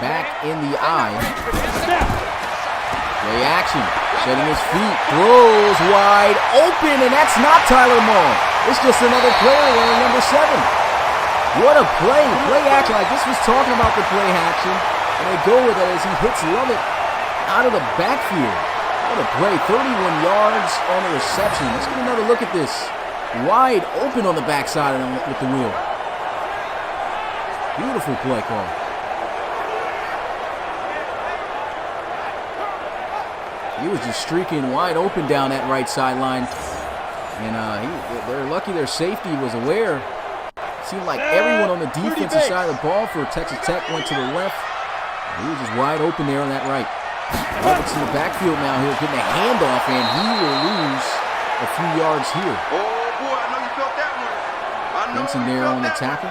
Back in the eye. Play action. Setting his feet. Throws wide open, and that's not Tyler Moore. It's just another player wearing number 7. What a play. Play action. I just was talking about the play action, and they go with it as he hits Lovett out of the backfield. What a play. 31 yards on the reception. Let's get another look at this. Wide open on the backside with the wheel. Beautiful play call. He was just streaking wide open down that right sideline. And they're lucky their safety was aware. Seemed like everyone on the defensive side of the ball for Texas Tech went to the left. He was just wide open there on that right. Roberts in the backfield now here getting a handoff, and he will lose a few yards here. Oh boy, I know you felt that one. Benson there on the tackle.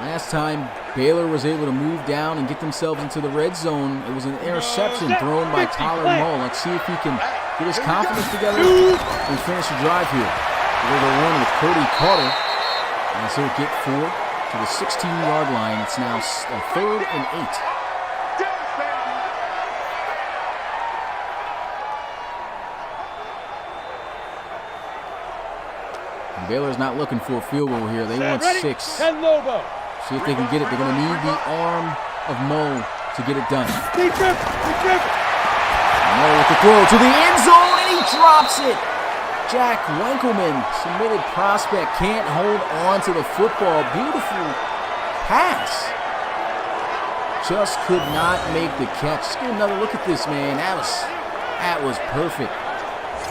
Last time Baylor was able to move down and get themselves into the red zone, it was an interception thrown by Tyler Mull. Let's see if he can get his confidence together and finish the drive here. We're going to run with Cody Carter, and so he'll get 4 to the 16-yard line. It's now 3rd and 8. And Baylor's not looking for a field goal here. They want 6. See if they can get it. They're going to need the arm of Mo to get it done. Mo with the throw to the end zone, and he drops it. Jack Winkelman, submitted prospect, can't hold on to the football. Beautiful pass. Just could not make the catch. Let's get another look at this, man. That was perfect.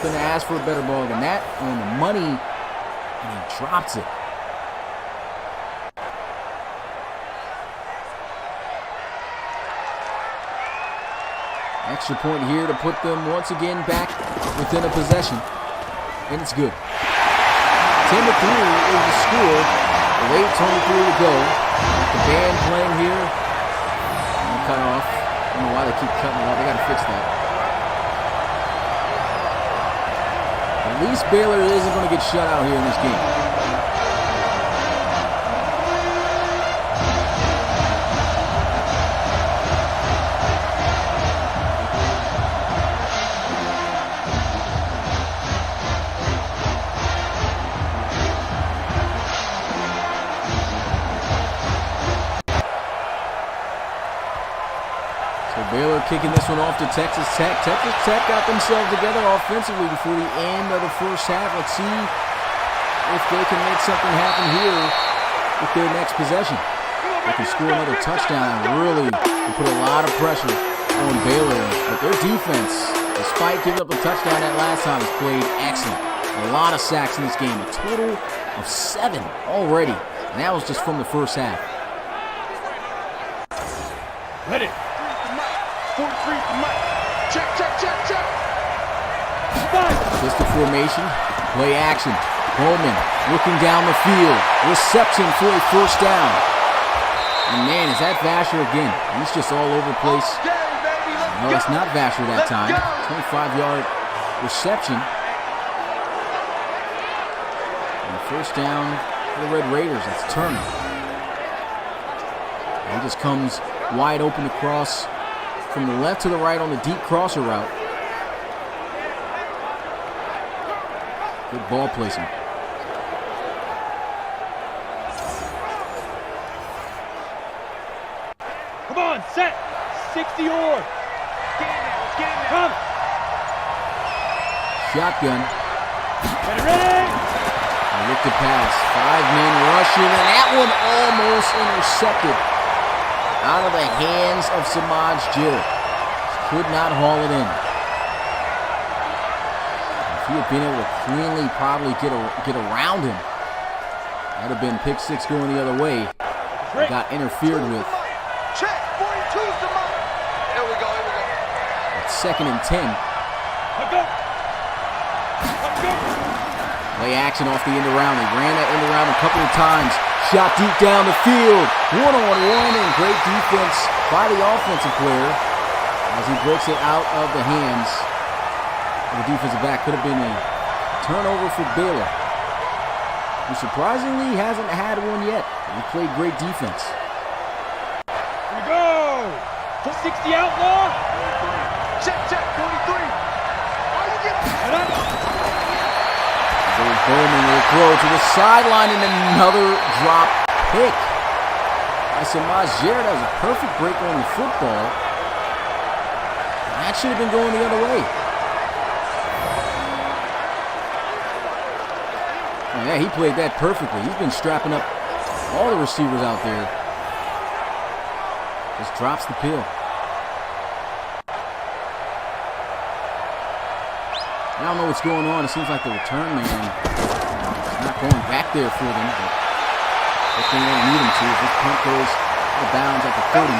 Couldn't ask for a better ball than that on the money, and he drops it. Extra point here to put them once again back within a possession. And it's good. 10-3 is the score. 8:23 to go. The band playing here. Cut off. I don't know why they keep cutting it off. They got to fix that. At least Baylor isn't going to get shut out here in this game. Baylor kicking this one off to Texas Tech. Texas Tech got themselves together offensively before the end of the first half. Let's see if they can make something happen here with their next possession. They can score another touchdown and really put a lot of pressure on Baylor. But their defense, despite giving up a touchdown that last time, has played excellent. A lot of sacks in this game, a total of 7 already. And that was just from the first half. Ready. 43 for Mike. Check, check, check, check. Pistol formation, play action. Bowman looking down the field. Reception for a first down. And man, is that Vasher again. He's just all over the place. No, it's not Vasher that time. 25-yard reception. And first down for the Red Raiders. That's Turner. He just comes wide open across from the left to the right on the deep crosser route. Good ball placement. Come on, set. 60 or. Come. Shotgun. Ready. Lifted pass. 5 men rushing, and that one almost intercepted. Out of the hands of Samaj Gill. Could not haul it in. If he had been able to cleanly probably get around him, that would have been pick 6 going the other way. He got interfered with. Check, 42's the mark. Here we go, here we go. It's 2nd and 10. Let's go. Let's go. Play action off the end around. They ran that end around a couple of times. Shot deep down the field. One-on-one, and great defense by the offensive player as he breaks it out of the hands of the defensive back. Could have been a turnover for Baylor, who surprisingly hasn't had one yet. He played great defense. Here we go. 60 outlaw. Check, check, 43. Are you getting Head up. Bowman will throw to the sideline, and another drop pick by Samaj Jared. That was a perfect break on the football. That should have been going the other way. Oh, yeah, he played that perfectly. He's been strapping up all the receivers out there. Just drops the pill. I don't know what's going on. It seems like the return man is not going back there for them, but if they don't need him to, if this punt goes out of bounds at the 31.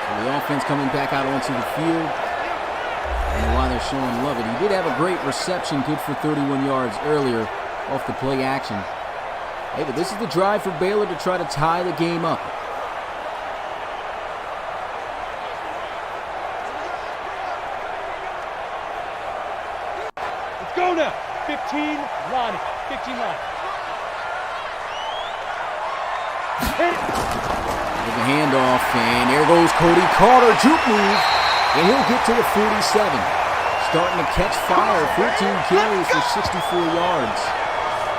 So the offense coming back out onto the field. I don't know why they're showing love it. He did have a great reception, good for 31 yards earlier off the play action. Hey, but this is the drive for Baylor to try to tie the game up. Go now. 15 line. 15 line. Hit it. With the handoff, and there goes Cody Carter. Juke move, and he'll get to the 47. Starting to catch fire. 14 carries for 64 yards.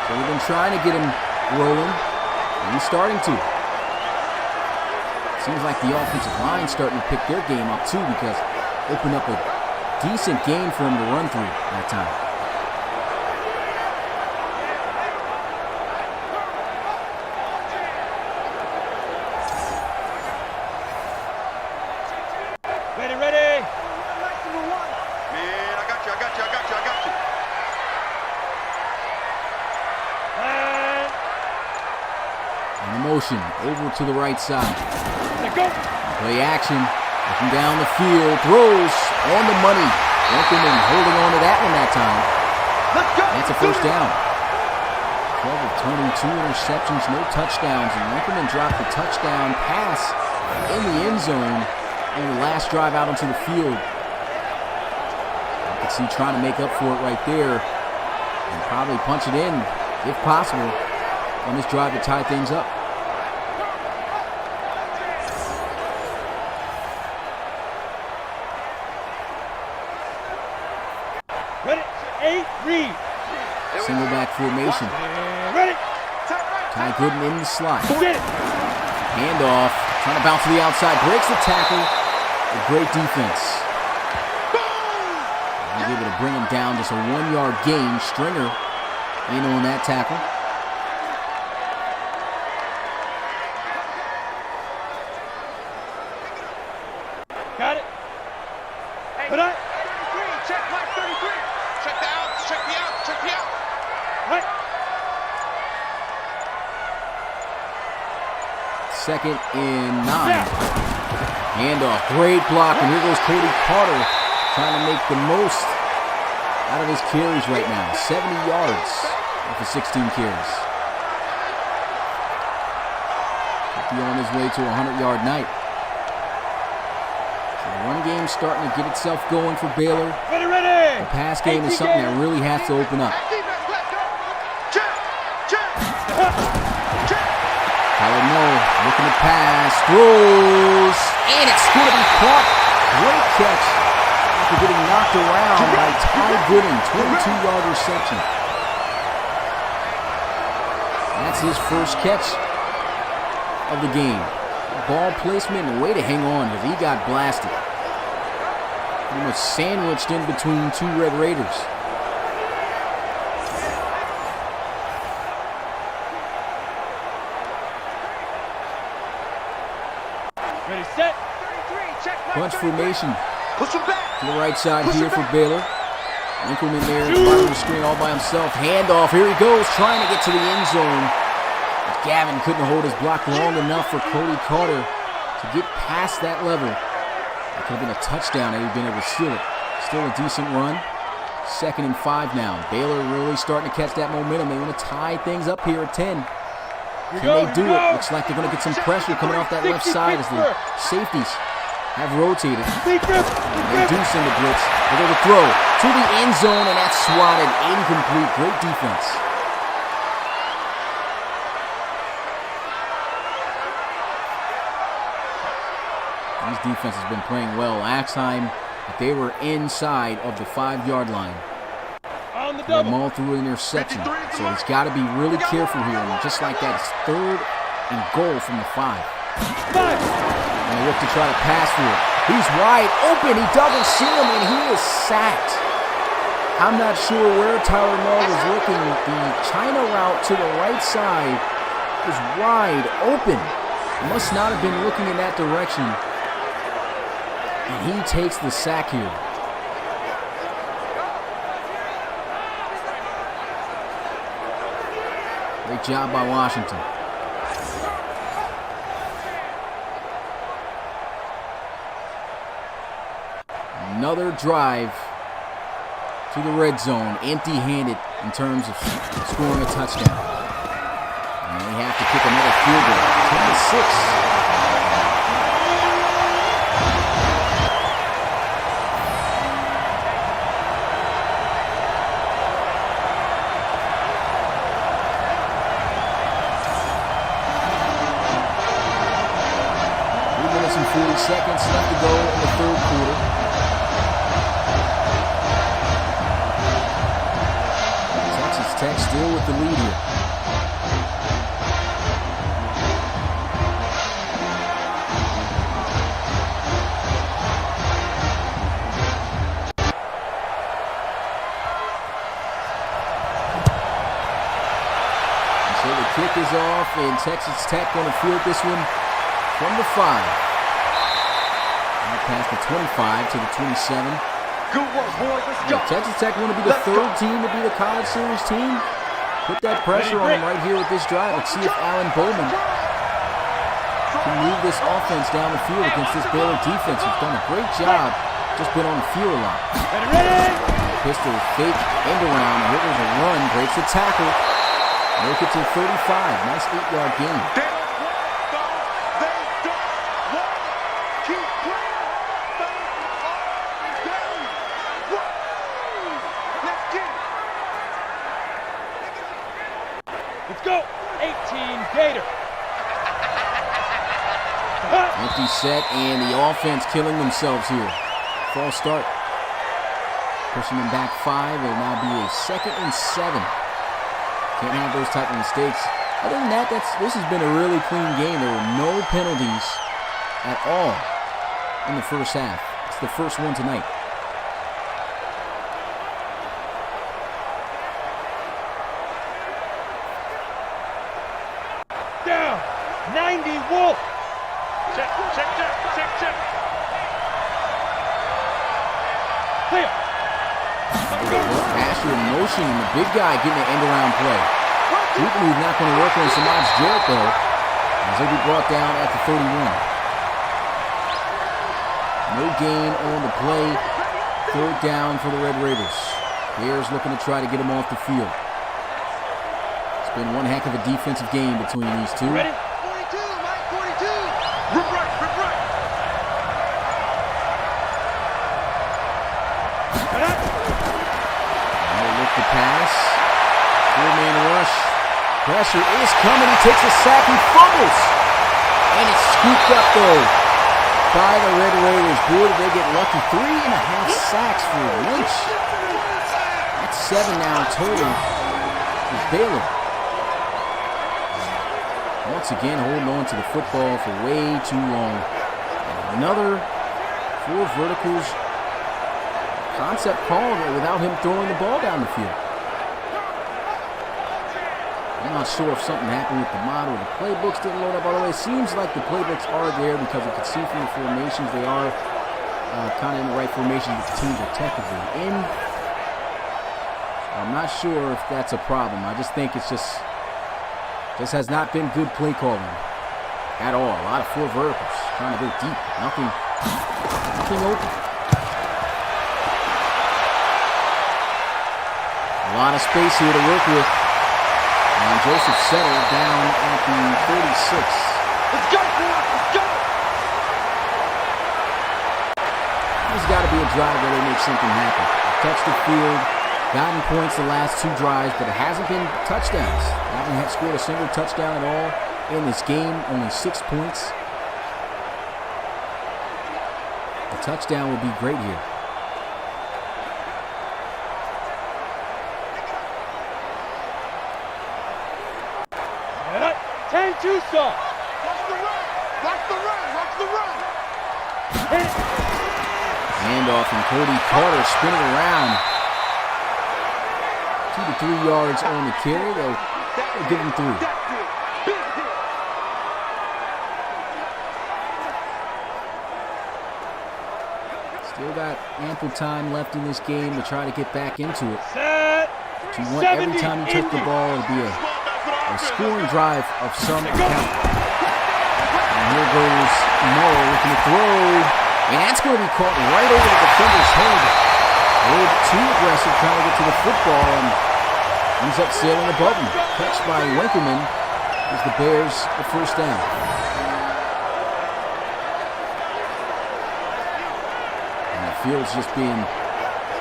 So we've been trying to get him rolling, and he's starting to. Seems like the offensive line's starting to pick their game up too, because they opened up a decent game for him to run through that time. Over to the right side. Play action. Looking down the field. Throws on the money. Winkleman holding on to that one that time. That's a first down. 12 of 22 interceptions, no touchdowns. And Winkleman dropped the touchdown pass in the end zone on the last drive out onto the field. You can see trying to make up for it right there. And probably punch it in, if possible, on this drive to tie things up. Ready, 8, read. Single back formation. Ready. Ty Gooden in the slot. Sit. Handoff. Trying to bounce to the outside. Breaks the tackle. A great defense. He's able to bring him down. Just a 1-yard gain. Stringer in on that tackle. Got it. Put up. 33. Check mark 33. Check the outs. Check the outs. Check the outs. Right. Second and 9. Handoff. Great block. And here goes Cody Carter trying to make the most out of his carries right now. 70 yards off of 16 carries. Could be on his way to a 100-yard night. So the run game's starting to get itself going for Baylor. Ready, ready. The pass game is something that really has to open up. Defense, let's go. Check. Check. Check. Tyler Moore looking to pass, throws, and it's going to be caught. Great catch after getting knocked around by Ty Gooden. 22-yard reception. That's his first catch of the game. Ball placement and a way to hang on because he got blasted. Pretty much sandwiched in between two Red Raiders. Ready, set. 33. Check mark Bunch 33. formation Push him back. to the right side here for Baylor. Winkleman there, bottom of the screen all by himself. Handoff, here he goes, trying to get to the end zone. But Gavin couldn't hold his block long enough for Cody Carter to get past that level. That could have been a touchdown had he been able to steal it. Still a decent run. 2nd and 5 now. Baylor really starting to catch that momentum. They want to tie things up here at 10. Can they do it? Looks like they're going to get some pressure coming off that left side as the safeties have rotated. They do send the blitz. They're going to throw to the end zone, and that's swatted incomplete. Great defense. These defenses have been playing well. Last time they were inside of the 5-yard line. On the Threw them double. all through interception. So he's got to be really careful here. And just like that, it's 3rd and goal from the 5. 5. And they look to try to pass for it. He's wide open. He doesn't see him, and he is sacked. I'm not sure where Tyler Moore was looking. The China route to the right side is wide open. He must not have been looking in that direction. And he takes the sack here. Great job by Washington. Another drive to the red zone, empty-handed in terms of scoring a touchdown. And they have to kick another field goal. 10-6. And 40 seconds left to go in the 3rd quarter. Texas Tech still with the lead here. And so the kick is off, and Texas Tech going to field this one from the 5. Past the 25 to the 27. Good work, boys. Let's go. Texas Tech want to be the 3rd team to be the College Series team. Put that pressure on them right here with this drive. Let's see if Alan Bowman can move this offense down the field against this Baylor defense who's done a great job. Just been on the field a lot. Ready. Pistol fake end around. Here goes a run. Breaks the tackle. Make it to 35. Nice 8-yard gain. Let's go. 18 Gator. Empty set, and the offense killing themselves here. False start. Pushing them back 5. It'll now be a 2nd and 7. Can't have those type of mistakes Other than that, this has been a really clean game. There were no penalties at all in the first half. It's the first one tonight. Down. 90 Wolf. Check. Clear. Pass in motion, and the big guy getting an end-around play. Juke move not going to work on Samaj Jarrett, though, as he'll be brought down at the 31. No gain on the play. Third down for the Red Raiders. Bears looking to try to get him off the field. It's been one heck of a defensive game between these two. Ready? 42, Mike, 42. Rip right. Now look to pass. Four-man rush. Pressure is coming. He takes a sack. He fumbles. And it's scooped up, though, by the Red Raiders. Boy, did they get lucky. 3.5 sacks for Lynch. That's 7 now total for Baylor. Once again, holding on to the football for way too long. And another 4 verticals. Concept call without him throwing the ball down the field. I'm not sure if something happened with the model. The playbooks didn't load up all the way. It seems like the playbooks are there because you can see from the formations they are kind of in the right formations that the teams are technically in. I'm not sure if that's a problem. I just think it's just has not been good play calling at all. A lot of 4 verticals trying to go deep. Nothing open. A lot of space here to work with. And Joseph settled down at the 36. Let's go, boys. Let's go. There's got to be a drive where they make something happen. Touched the field, gotten points the last 2 drives, but it hasn't been touchdowns. They haven't scored a single touchdown at all in this game. Only 6 points. A touchdown would be great here. 10 Tucson. Watch the run. Handoff from Cody Carter spinning around. 2 to 3 yards on the carry. They'll give him 3. Still got ample time left in this game to try to get back into it. Set. But you want every time you touch the ball to be a scoring drive of some account. And here goes Morrow looking to throw. And that's going to be caught right over the defender's head. A little bit too aggressive trying to get to the football and ends up sailing above him. Catch by Winkleman gives the Bears the first down. And the field's just being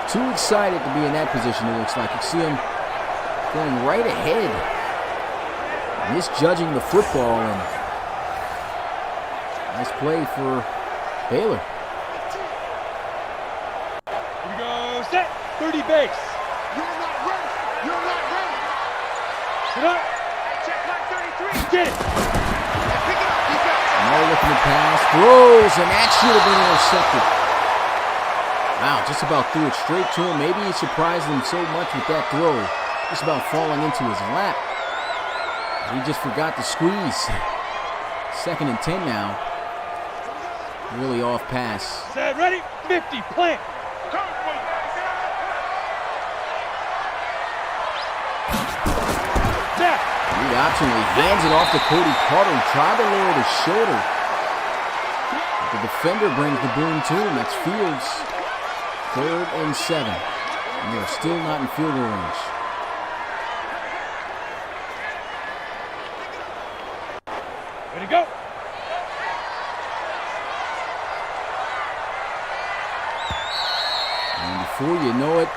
too excited to be in that position, it looks like. You see him going right ahead, misjudging the football, and nice play for Baylor. Here we go. Set. 30 base. You're not ready. Sit up. Check like 33. Get it. Pick it up. Defense. Now looking to pass, throws, and that should have been intercepted. Wow, just about threw it straight to him. Maybe he surprised him so much with that throw, just about falling into his lap. He just forgot to squeeze. 2nd and 10 now. Really off pass. Set. Ready. 50. Plant. Set. Read option, he hands it off to Cody Carter. He tried to lower the shoulder. But the defender brings the boom to him. That's Fields. 3rd and 7. And they're still not in field goal range. Ready to go. And before you know it,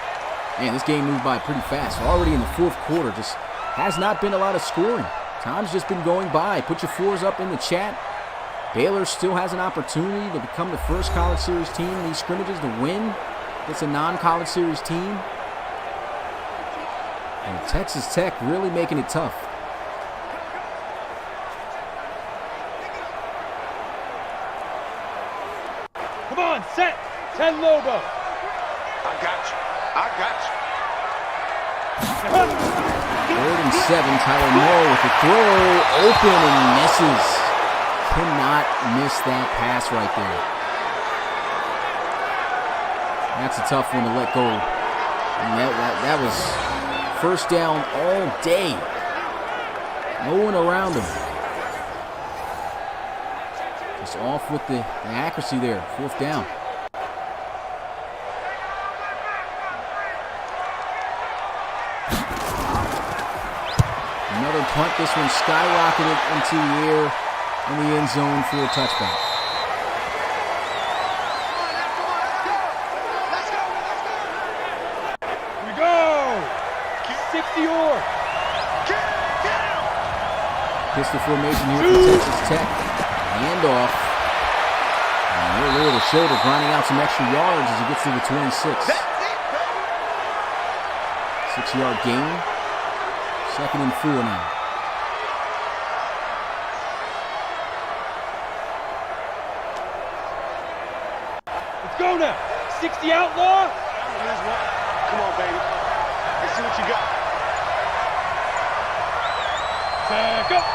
man, this game moved by pretty fast. Already in the 4th quarter, just has not been a lot of scoring. Time's just been going by. Put your 4s up in the chat. Baylor still has an opportunity to become the first college series team in these scrimmages to win. It's a non-college series team. And Texas Tech really making it tough. Come on, set. 10 Lobo. I got you. I got you. 3rd and 7. Tyler Moore with the throw. Open and misses. Cannot miss that pass right there. That's a tough one to let go. And that was first down all day. No one around him. Just off with the accuracy there. 4th down. Another punt. This one skyrocketed into the air in the end zone for a touchback. Here we go. 60-yard. Pistol formation here for Texas Tech. Handoff. And over the shoulder, grinding out some extra yards as he gets to the 26. 6-yard gain. 2nd and 4 now. Let's go now. 60 outlaw. Come on, baby. Let's see what you got. Back up.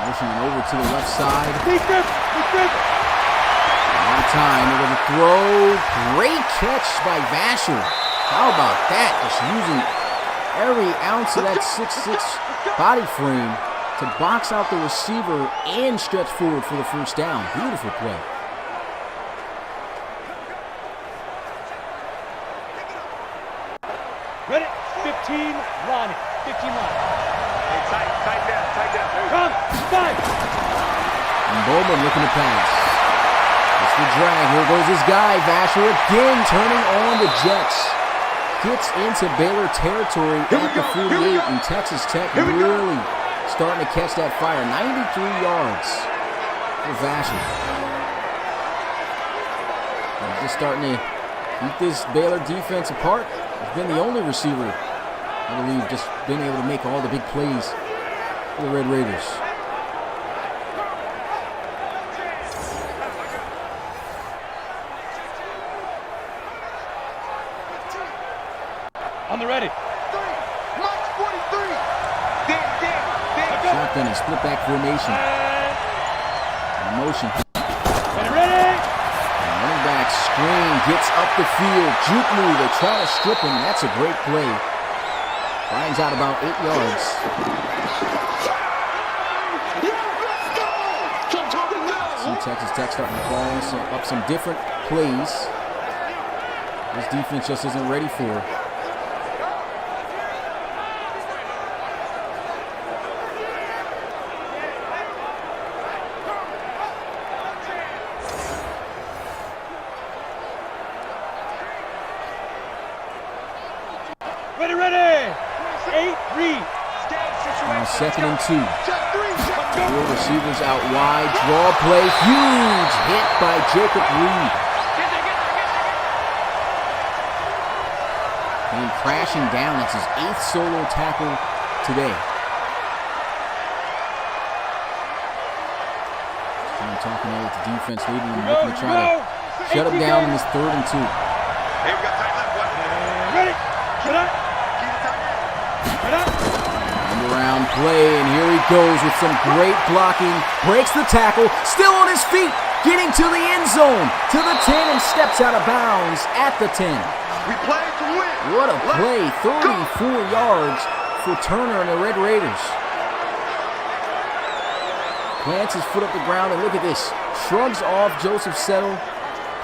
Motioning over to the left side. Big grip. On time, they're going to throw. Great catch by Vasher. How about that? Just using every ounce of that 6'6" body frame to box out the receiver and stretch forward for the first down. Beautiful play. Ready? 15 line. 15 line. Hey, tight down. Come. 5. And Bowman looking to pass. It's the drag. Here goes this guy. Vasher again turning on the Jets. Gets into Baylor territory at the 48, and Texas Tech really starting to catch that fire. 93 yards for Vasher. And just starting to keep this Baylor defense apart. He's been the only receiver, I believe, just been able to make all the big plays for the Red Raiders. On the ready. March 43. Shotgun and split back formation. In motion. Ready. Running back screen, gets up the field. Juke move, they try to strip him. That's a great play. Finds out about 8 yards. See Texas Tech starting to call up some different plays. This defense just isn't ready for it. Ready. 8 read. Now 2nd and 2. 4 receivers out wide. Draw play. Huge hit by Jacob Reed. Came crashing down. That's his 8th solo tackle today. I'm talking about the defense leading and looking to try to shut him down in this 3rd and 2. Hey, we got tight left. What? Ready. Get up. Get up. End around play, and here he goes with some great blocking. Breaks the tackle, still on his feet, getting to the end zone, to the 10, and steps out of bounds at the 10. We play to win. What a play, 34 yards for Turner and the Red Raiders. Plants his foot up the ground, and look at this. Shrugs off Joseph Settle,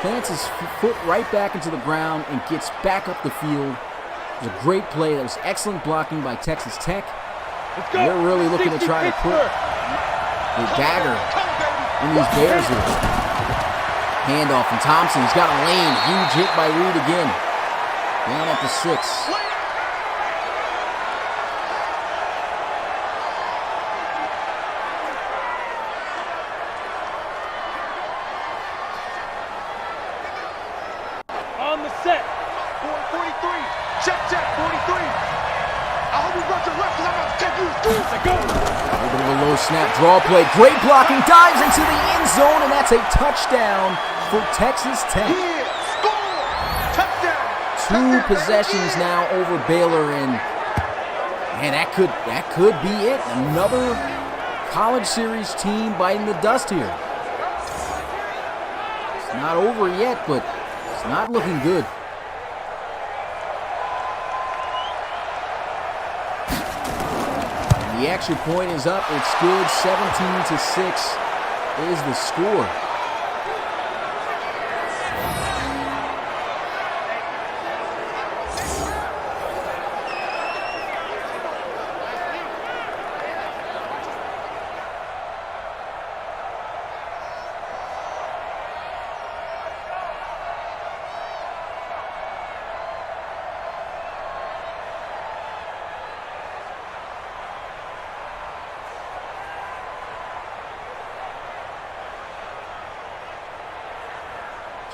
plants his foot right back into the ground, and gets back up the field. It was a great play. That was excellent blocking by Texas Tech. They're really looking to try to put a dagger in these Bears here. Handoff from Thompson. He's got a lane. Huge hit by Reed again. Down at the 6. On the set. 43. Check, 43. hope you brought your left because I'm about to take you to school. Let's go. A little bit of a low snap, draw play. Great blocking, dives into the end zone, and that's a touchdown for Texas Tech. Yeah, score. Touchdown. Two possessions now over Baylor, and that could be it. Another College Series team biting the dust here. It's not over yet, but it's not looking good. The extra point is up. It's good. 17-6 is the score.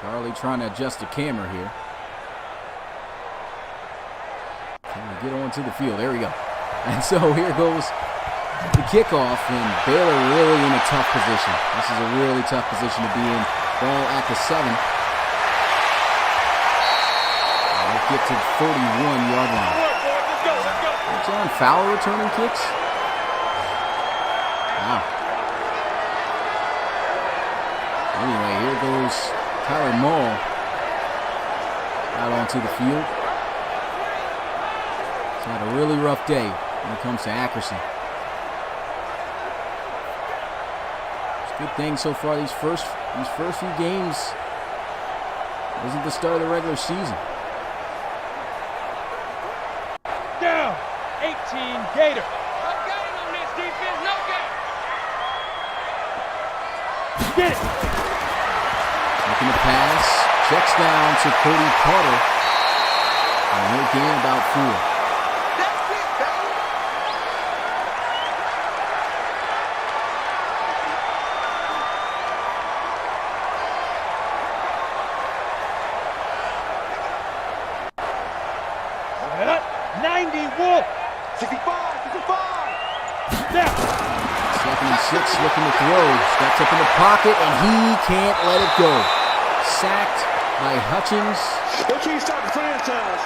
Charlie trying to adjust the camera here. Trying to get onto the field. There we go. And so here goes the kickoff, and Baylor really in a tough position. This is a really tough position to be in. Ball at the 7. They'll get to the 41-yard line. John Fowler returning kicks. Wow. Anyway, here goes Tyler Mall out onto the field. He's had a really rough day when it comes to accuracy. It's a good thing so far these first few games isn't the start of the regular season. Down. 18 Gator. No game on this defense. No game. Get it. Looking to pass. Checks down to Cody Carter. And he'll gain about 4. That's it, baby. Set up. 90 Wolf. 65, 65. Down. 2nd and 6, looking to throw. Steps up in the pocket, and he can't let it go. Sacked by Hutchins. What can you start the franchise?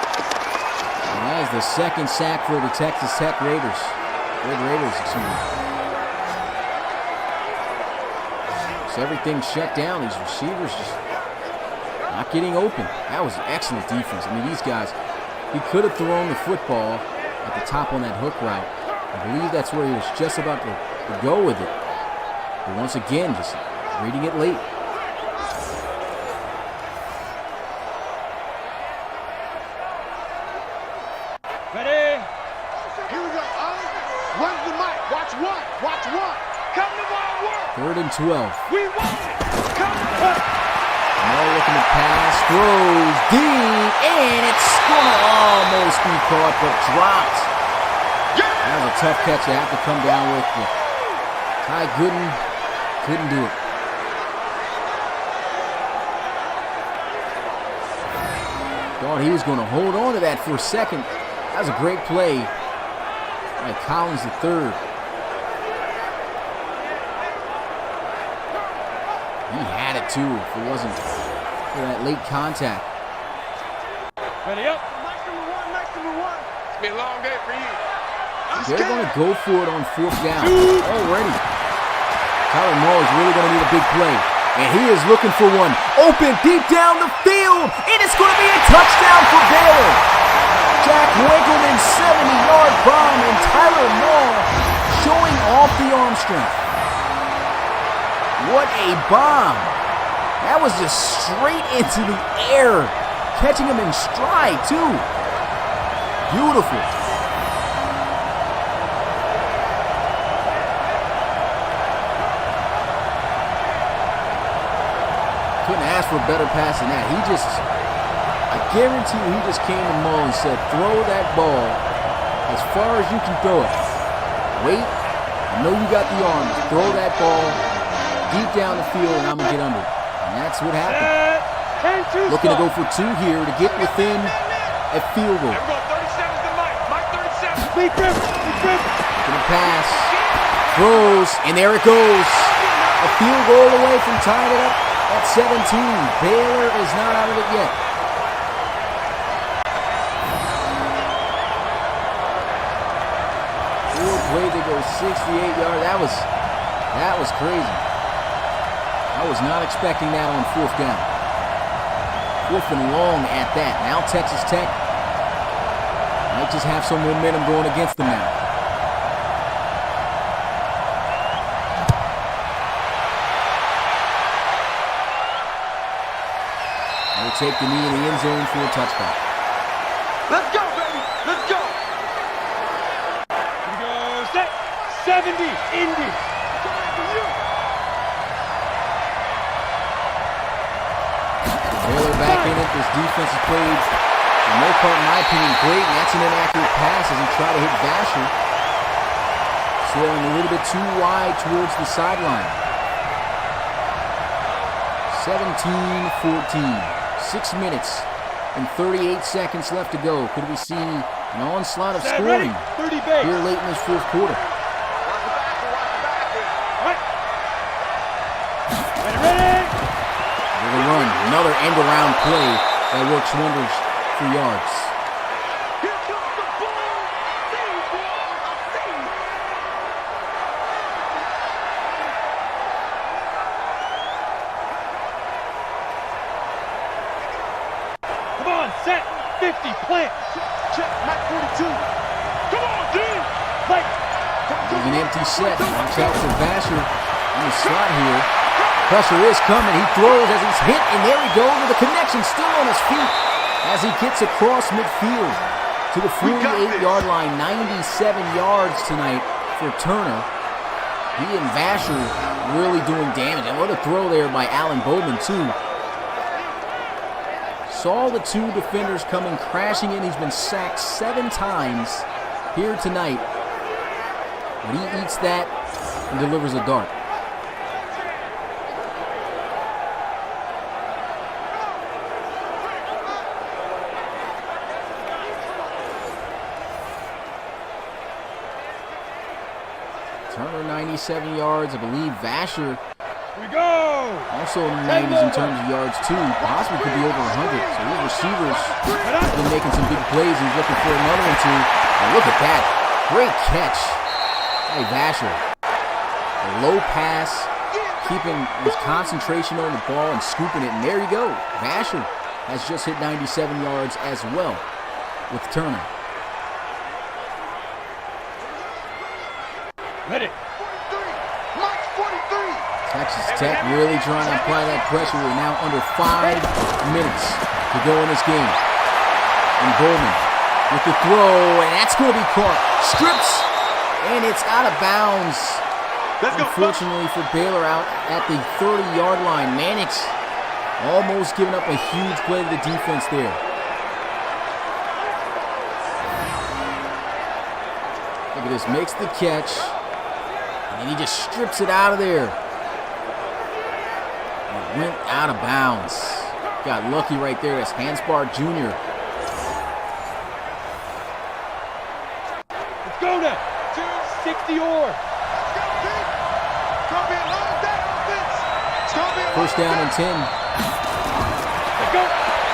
And that is the 2nd sack for the Texas Tech Raiders. Red Raiders, excuse me. So everything's shut down. These receivers just not getting open. That was excellent defense. I mean, these guys, he could have thrown the football at the top on that hook route. I believe that's where he was just about to go with it. But once again, just reading it late. Ready. Here we go. Where's the mic? Watch one. Watch one. Come to my work. 3rd and 12. We want it. Come to Now looking to pass, throws deep, and it's gonna almost be caught, but dropped. That was a tough catch to have to come down with. But Ty Gooden couldn't do it. Thought he was going to hold on to that for a second. That was a great play by Collins III. He had it too if it wasn't for that late contact. Ready up. Mic number one. Mic number one. It's been a long day for you. They're going to go for it on 4th down already. Tyler Moore is really going to need a big play. And he is looking for one. Open deep down the field. And it's going to be a touchdown for Baylor. Jack Winkleman's 70-yard bomb. And Tyler Moore showing off the arm strength. What a bomb. That was just straight into the air. Catching him in stride, too. Beautiful. Couldn't ask for a better pass than that. I guarantee you, he just came to Mull and said, throw that ball as far as you can throw it. Wait, I know you got the arm. Throw that ball deep down the field, and I'm going to get under it. And that's what happened. Looking to go for 2 here to get within a field goal. Everyone, 37's the mic. Mic 37. Lead grip. Gonna pass. Throws. And there it goes. A field goal away from tying it up at 17. Baylor is not out of it yet. Way to go, 68 yards. That was crazy. I was not expecting that on fourth down. Fourth and long at that. Now Texas Tech might just have some momentum going against them now. They'll take the knee in the end zone for a touchback. Let's go, baby. Let's go. 70, Indy. Baylor back in it. This defense has played, for the most part, in my opinion, great. And that's an inaccurate pass as he tried to hit Vasher. Throwing a little bit too wide towards the sideline. 17-14. 6 minutes and 38 seconds left to go. Could we see an onslaught of scoring here late in this fourth quarter? Ready. Run. Another end-around play that works wonders for yards. Here comes the ball. Come on, set. 50, plant. Check, Mike 42. Come on, D. Play. There's an empty set. Watch out for Vasher in the slot here. Pressure is coming. He throws as he's hit, and there he goes with the connection still on his feet as he gets across midfield to the 48-yard line. 97 yards tonight for Turner. He and Vasher really doing damage. And what a throw there by Alan Bowman, too. Saw the two defenders coming crashing in. He's been sacked 7 times here tonight. But he eats that and delivers a dart. Turner 97 yards. I believe Vasher Here we go. also in the 90s in terms of yards too. Possibly could be over 100. So these receivers have been making some big plays. He's looking for another one too. And look at that. Great catch by Vasher. A low pass, keeping his concentration on the ball and scooping it. And there you go. Vasher has just hit 97 yards as well with Turner. Ready. Mike 43. Texas Tech really trying to apply that pressure. We're now under 5 minutes to go in this game. And Bowman with the throw, and that's going to be caught. Strips, and it's out of bounds. Unfortunately for Baylor, out at the 30-yard line. Mannix almost giving up a huge play to the defense there. Look at this, makes the catch, and he just strips it out of there. It went out of bounds. Got lucky right there. That's Hansbar Jr. Let's go now. 260 or. First down and 10. Let's go.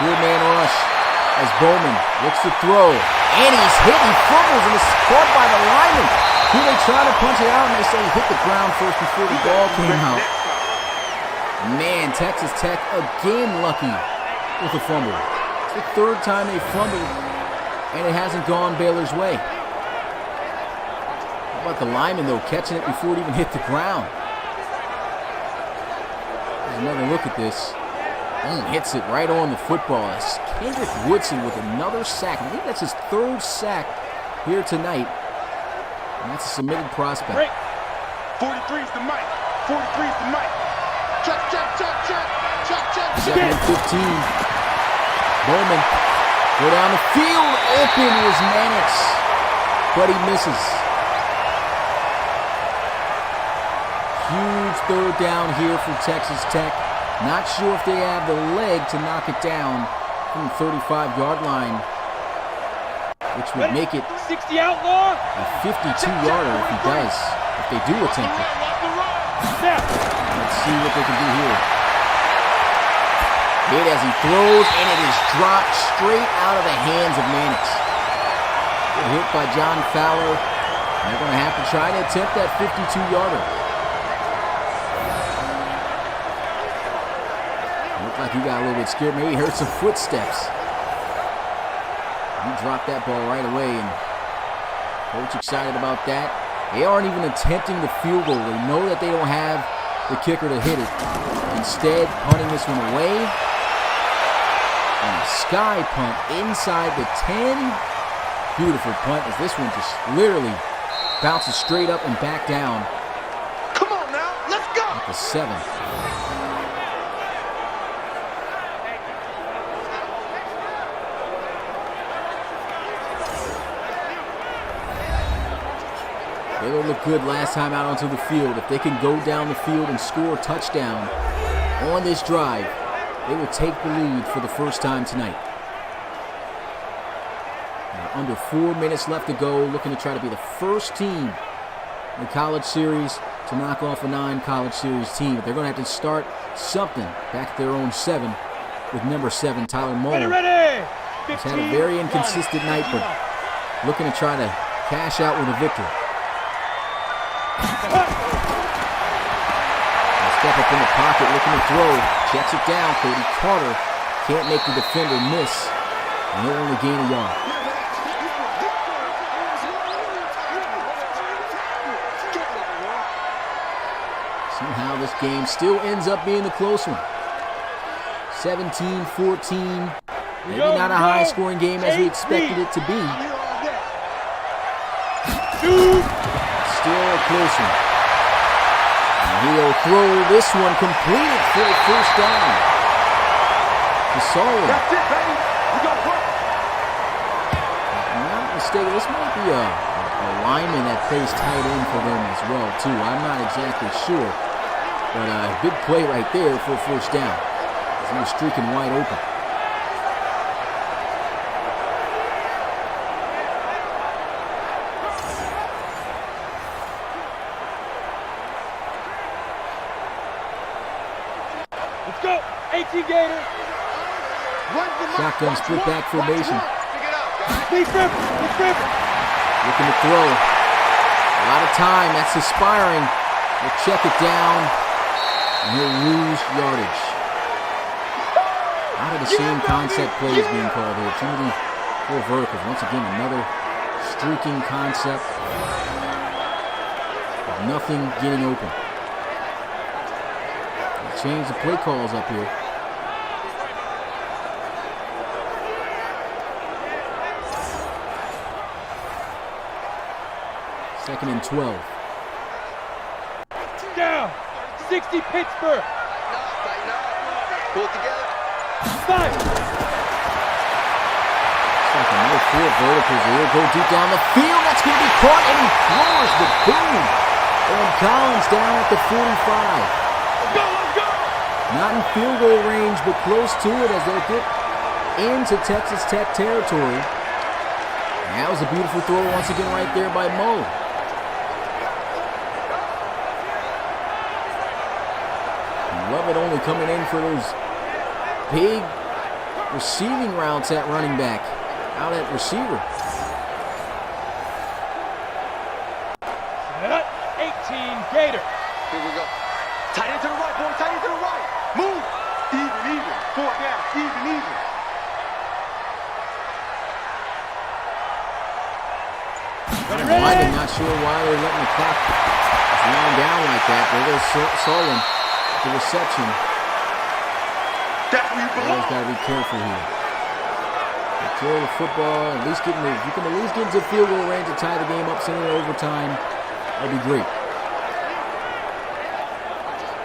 Four-man rush as Bowman looks to throw. And he's hit. He fumbles and is caught by the lineman. Who they try to punch it out, and they say he hit the ground first before the ball came out. Man, Texas Tech again lucky with a fumble. It's the third time they fumbled, and it hasn't gone Baylor's way. How about the lineman, though, catching it before it even hit the ground? There's another look at this. He hits it right on the football. That's Kendrick Woodson with another sack. I think that's his 3rd sack here tonight. And that's a submitted prospect. Break. 43's the mic. 43's the mic. Check, check, check, check. Check, check, check. Second and 15. Bowman go down the field. Open is Mannix, but he misses. Huge 3rd down here for Texas Tech. Not sure if they have the leg to knock it down from the 35-yard line. which would make it 60 outlaw. a 52-yarder if he does, if they do attempt it. Let's see what they can do here. Hit as he throws, and it is dropped straight out of the hands of Mannix. Good hit by John Fowler. And they're going to have to try to attempt that 52-yarder. Looked like he got a little bit scared. Maybe he heard some footsteps. He dropped that ball right away, and coach excited about that. They aren't even attempting the field goal. They know that they don't have the kicker to hit it. Instead, punting this one away. And a sky punt inside the 10. Beautiful punt as this one just literally bounces straight up and back down. Come on now, let's go. At the 7. Baylor looked good last time out onto the field. If they can go down the field and score a touchdown on this drive, they will take the lead for the first time tonight. Now, under 4 minutes left to go, looking to try to be the first team in the college series to knock off a non-college series team. But they're going to have to start something back at their own 7 with number 7, Tyler Muller. Ready. He's had a very inconsistent night, but looking to try to cash out with a victory. Step up in the pocket, looking to throw. Checks it down. Cody Carter can't make the defender miss, and he'll only gain a yard. Somehow this game still ends up being a close one. 17-14. Maybe not a high-scoring game as we expected it to be. Still a close one. And he'll throw this one completed for a first down. Solid. That's it, baby. We got work. If I'm not mistaken, this might be a lineman that plays tight end for them as well, too. I'm not exactly sure. But a big play right there for a first down. He was streaking wide open. Let's go. 18 Gator. Shotgun split back formation. Deep rip. Looking to throw. A lot of time. That's aspiring. We'll check it down. And he'll lose yardage. Out of the same concept plays being called here. Too many 4 verticals. Once again, another streaking concept. With nothing getting open. We'll change the play calls up here. Second and 12. Down. 60 Pittsburgh. Pull it together. 5. It's like another 4 verticals. He'll go deep down the field. That's going to be caught, and he throws the boom. And Collins down at the 45. Let's go. Not in field goal range, but close to it as they'll get into Texas Tech territory. And that was a beautiful throw once again right there by Mo. Love it only coming in for those big receiving routes at running back, out at receiver. 18 Gator. Here we go. Tight end to the right, boy. Tight end to the right. Move. Even. 4 down. Even. I'm not sure why they're letting the clock wind down like that. There goes Solon. The reception. That's where you belong. Always got to be careful here. Control the football. At least you can at least get into field goal range to tie the game up, send it overtime. That'd be great.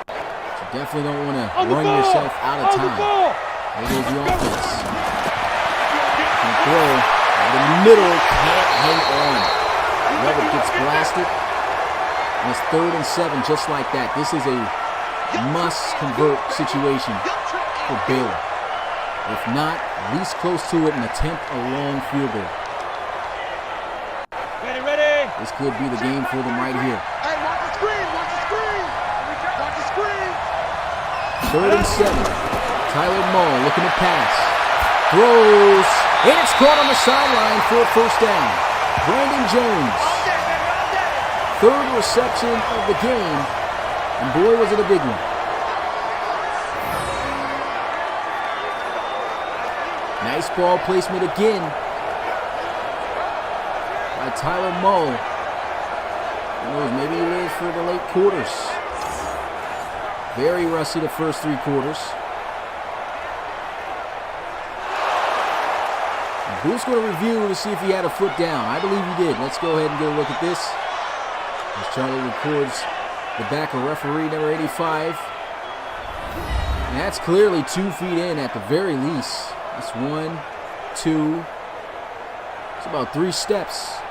But you definitely don't want to run yourself out of time. There goes the offense. Can throw right in the middle. Can't hang on. Levitt gets blasted. And it's 3rd and 7, just like that. This is a must-convert situation for Baylor. If not, at least close to it and attempt a long field goal. This could be the game for them right here. Hey, watch the screen, watch the screen. Watch the screen. 3rd and 7. Tyler Mull looking to pass. Throws. And it's caught on the sideline for a first down. Brandon Jones. 3rd reception of the game. And boy, was it a big one. Nice ball placement again by Tyler Mull. Who knows, maybe he lives for the late quarters. Very rusty the first 3 quarters. Booth's going to review to see if he had a foot down. I believe he did. Let's go ahead and get a look at this. As Charlie records the back of referee number 85. And that's clearly 2 feet in at the very least. That's 1, 2. It's about 3 steps.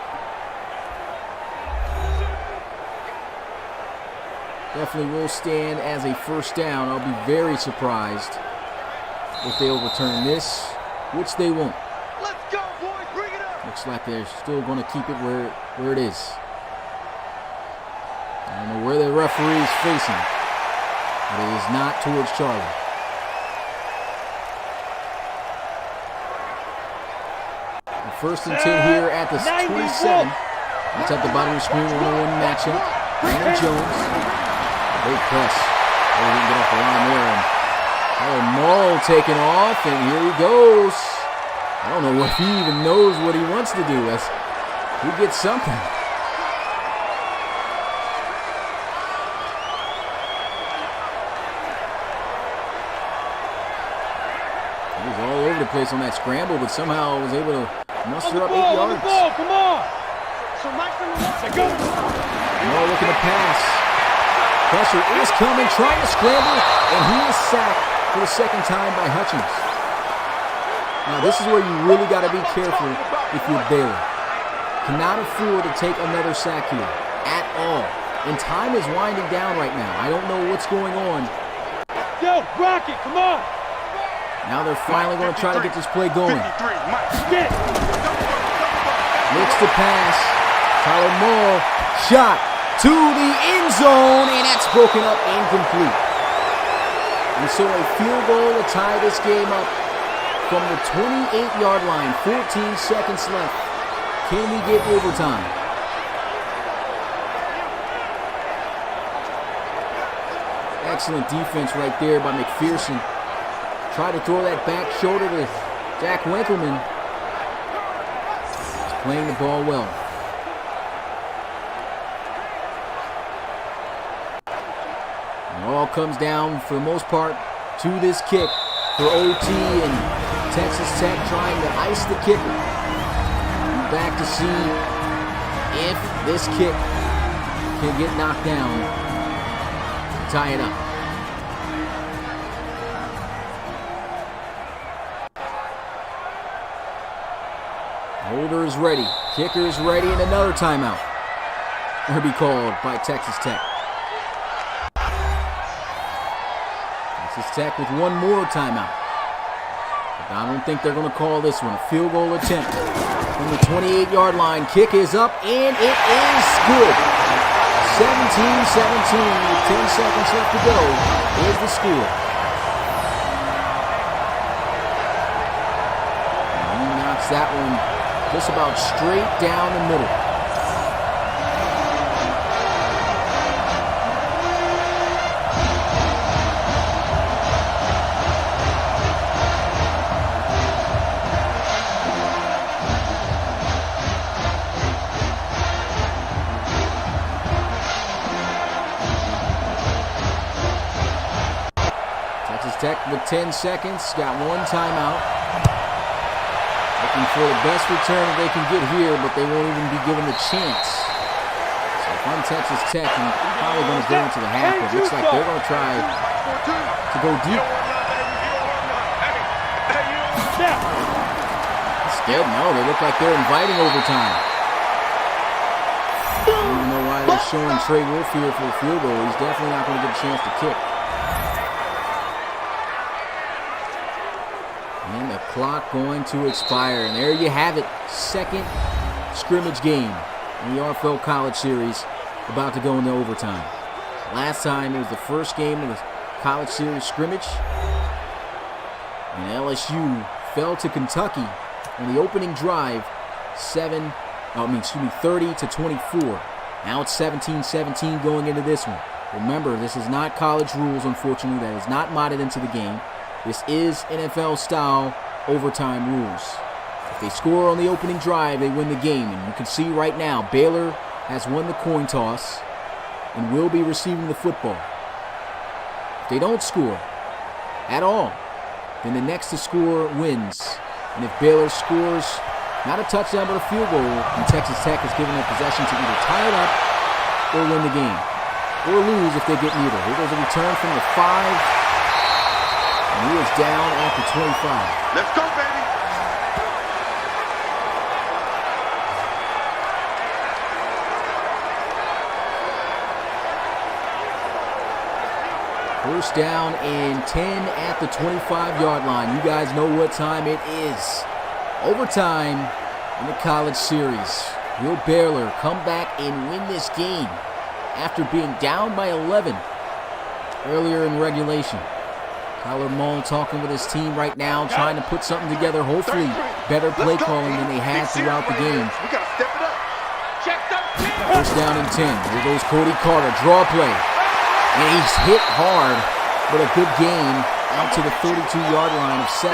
Definitely will stand as a first down. I'll be very surprised if they overturn this, which they won't. Let's go, boys, bring it up. Looks like they're still going to keep it where it is. I don't know where the referee is facing, but it is not towards Charlie. The 1st and 10 here at the 27. It's at the bottom of the screen, 1-on-1 matchup. Brandon Jones. Great press. They didn't get off the line there. And Tyler Mull taking off, and here he goes. I don't know if he even knows what he wants to do. He gets something. He was all over the place on that scramble, but somehow was able to muster up 8 yards. Come on. So Mike's in the go. Mull looking to pass. Pressure is coming, trying to scramble, and he is sacked for the 2nd time by Hutchins. Now, this is where you really got to be careful if you're Baylor. Cannot afford to take another sack here at all. And time is winding down right now. I don't know what's going on. Yo, Rocket, come on. Now they're finally going to try to get this play going. 53, Mike. Get. Looks to pass. Tyler Mull, shot to the end zone, and that's broken up incomplete. And so a field goal to tie this game up from the 28-yard line, 14 seconds left. Can we get overtime? Excellent defense right there by McPherson. Tried to throw that back shoulder to Jack Winkleman. He's playing the ball well. It all comes down, for the most part, to this kick for OT, and Texas Tech trying to ice the kicker. Back to see if this kick can get knocked down to tie it up. Holder is ready. Kicker is ready, and another timeout will be called by Texas Tech. Texas Tech with one more timeout. But I don't think they're going to call this one. A field goal attempt from the 28-yard line. Kick is up, and it is good. 17-17 with 10 seconds left to go is the score. And he knocks that one just about straight down the middle. Tech with 10 seconds, got one timeout. Looking for the best return that they can get here, but they won't even be given the chance. So if I'm Texas Tech, I'm probably going to go into the half, but it looks like they're going to try to go deep. Instead, no, they look like they're inviting overtime. I don't even know why they're showing Trey Wolf here for the field goal. He's definitely not going to get a chance to kick. And the clock going to expire. And there you have it. Second scrimmage game in the RFL College Series about to go into overtime. Last time it was the first game of the College Series Scrimmage, and LSU fell to Kentucky on the opening drive 30-24. Now it's 17-17 going into this one. Remember, this is not college rules, unfortunately. That is not modded into the game. This is NFL-style overtime rules. If they score on the opening drive, they win the game. And you can see right now, Baylor has won the coin toss and will be receiving the football. If they don't score at all, then the next to score wins. And if Baylor scores not a touchdown but a field goal, then Texas Tech is given a possession to either tie it up or win the game. Or lose if they get neither. Here goes a return from the 5. And he is down at the 25. Let's go, baby. First down and 10 at the 25-yard line. You guys know what time it is. Overtime in the College Series. Will Baylor come back and win this game after being down by 11 earlier in regulation? Tyler Mull talking with his team right now, trying to put something together. Hopefully better play calling than they had throughout the game. We gotta step it up. First down and 10. Here goes Cody Carter. Draw play. And he's hit hard, but a good gain out to the 32-yard line of 7.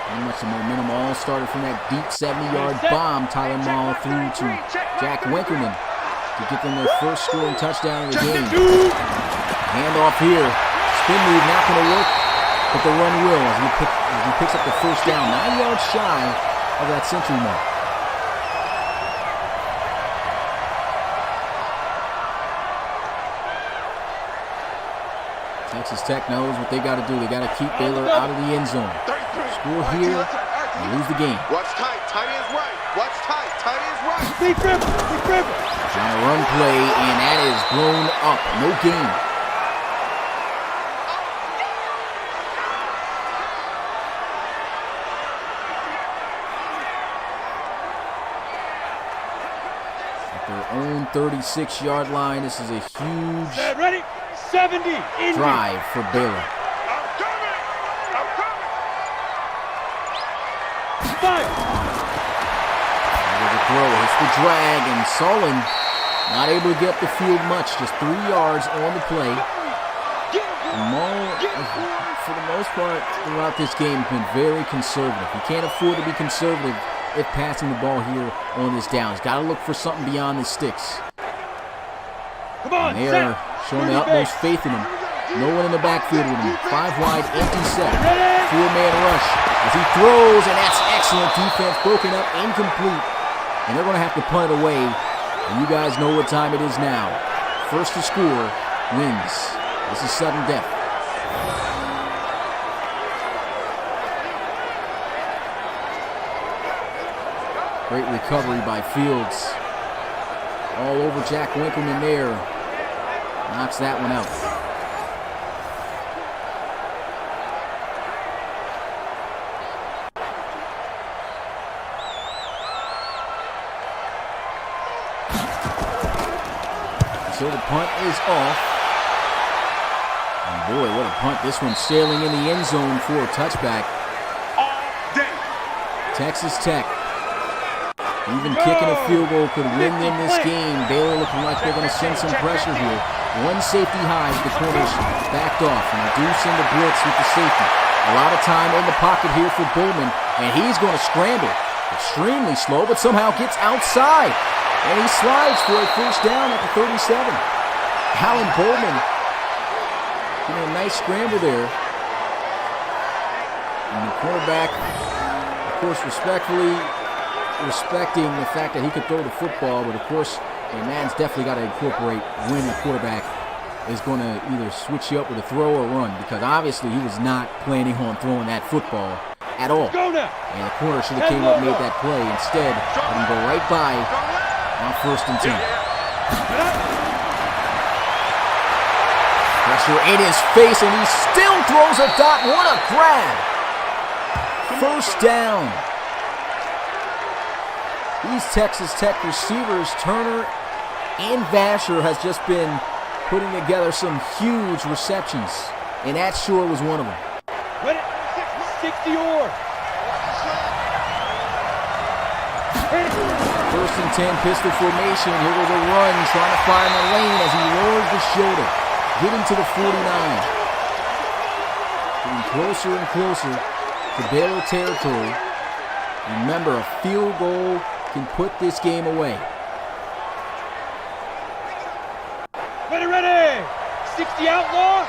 Pretty much the momentum all started from that deep 70-yard bomb Tyler Mull threw to Jack Winkelman to get them their first scoring touchdown of the game. Handoff here. Spin move not going to work, but the run will as he picks up the first down, 9 yards shy of that century mark. Texas Tech knows what they got to do. They got to keep Baylor out of the end zone. Score here and lose the game. Watch tight. Tight ends right. Watch tight. Tight ends right. Big River. Big River. Trying to run play, and that is blown up. No gain. At their own 36-yard line, this is a huge Ready? 70. drive for Baylor. Fire. The throw hits the drag, and Solon not able to get up the field much, just 3 yards on the play. And Mull, for the most part, throughout this game, has been very conservative. He can't afford to be conservative if passing the ball here on this down. He's got to look for something beyond the sticks. Come on, And they're showing the utmost faith in him. No one in the backfield with him. 5 wide, empty set. 4-man rush as he throws, and that's excellent defense. Broken up, incomplete. And they're going to have to punt it away. And you guys know what time it is now. First to score wins. This is sudden death. Great recovery by Fields. All over Jack Winkelman there. Knocks that one out. So the punt is off. And boy, what a punt. This one's sailing in the end zone for a touchback. Texas Tech, even kicking a field goal, could win them this game. Baylor looking like they're going to send some pressure here. One safety high as the corners backed off and reducing the blitz with the safety. A lot of time in the pocket here for Bowman, and he's going to scramble. Extremely slow, but somehow gets outside. And he slides for a first down at the 37. Alan Bowman getting a nice scramble there. And the quarterback, of course, respecting the fact that he could throw the football, but of course, a man's definitely got to incorporate when the quarterback is going to either switch you up with a throw or run, because obviously he was not planning on throwing that football at all. And the corner should have came up and made that play. Instead, let him go right by on 1st and 10. Pressure pressure in his face, and he still throws a dot. What a grab! First down. These Texas Tech receivers, Turner and Vasher, has just been putting together some huge receptions, and that sure was one of them. 60-yard. First and 10, pistol formation. Here goes a run, trying to find the lane as he lowers the shoulder, getting to the 49. Getting closer and closer to Baylor territory. Remember, a field goal can put this game away. Ready. 60 outlaw.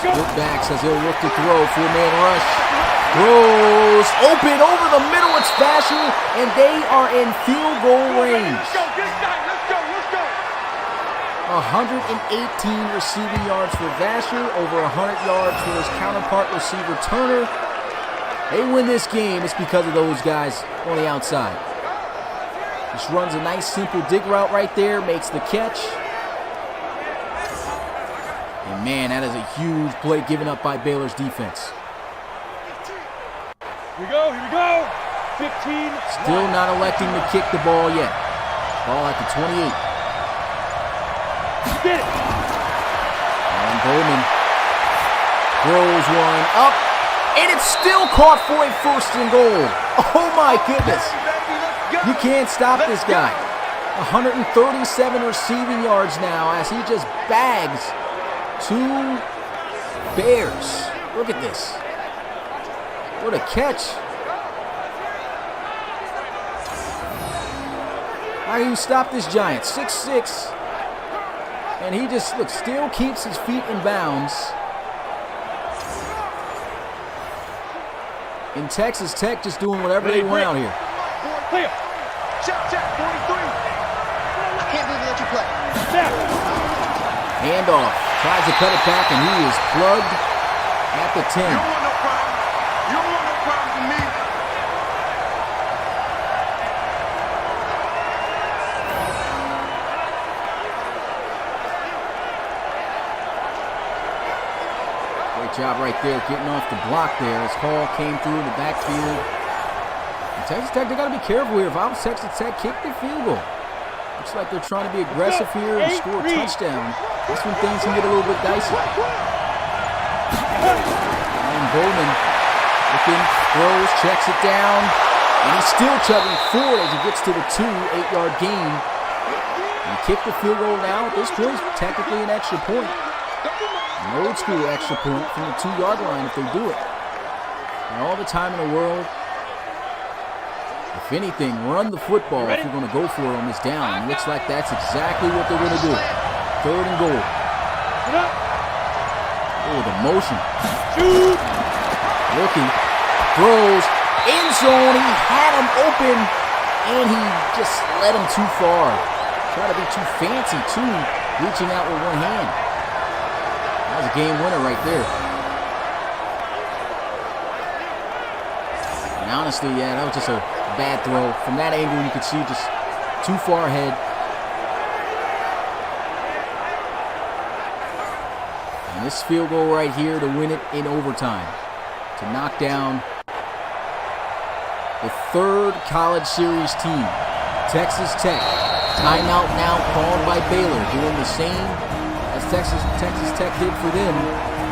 Look back, says he'll look to throw. Four-man rush. Throws open over the middle. It's Vasher, and they are in field goal range. Let's go. 118 receiving yards for Vasher, over 100 yards for his counterpart receiver Turner. They win this game, it's because of those guys on the outside. Just runs a nice simple dig route right there, makes the catch. And man, that is a huge play given up by Baylor's defense. Here we go. 15. Still not electing to kick the ball yet. Ball at the 28. Get it. And Bowman throws one up, and it's still caught for a first and goal. Oh my goodness. You can't stop this guy. 137 receiving yards now as he just bags two Bears. Look at this. What a catch. How do you stop this giant? 6'6". And he just, look, still keeps his feet in bounds. In Texas Tech just doing whatever they want out here. Clear. Check, 43. I can't believe they let you play. Snap. Handoff. Tries to cut it back, and he is plugged at the 10. You don't want no problem. You don't want no problem from me. Great job right there, getting off the block there as Hall came through in the backfield. And Texas Tech, they got to be careful here. If I was Texas Tech, kick the field goal. Looks like they're trying to be aggressive here and score a touchdown. That's when things can get a little bit dicey. And Bowman looking, throws, checks it down, and he's still chugging forward as he gets to the 8-yard gain. And kick the field goal now. At this point, technically an extra point. An old school extra point from the 2-yard line if they do it. And all the time in the world. If anything, run the football if you're going to go for it on this down. It looks like that's exactly what they're going to do. 3rd and goal. Oh, the motion. Looking. Throws. End zone. He had him open, and he just let him too far. Try to be too fancy, too, reaching out with one hand. That was a game winner right there. And honestly, yeah, that was just a bad throw. From that angle, you could see just too far ahead. And this field goal right here to win it in overtime. To knock down the 3rd college series team, Texas Tech. Timeout now called by Baylor, doing the same as Texas Tech did for them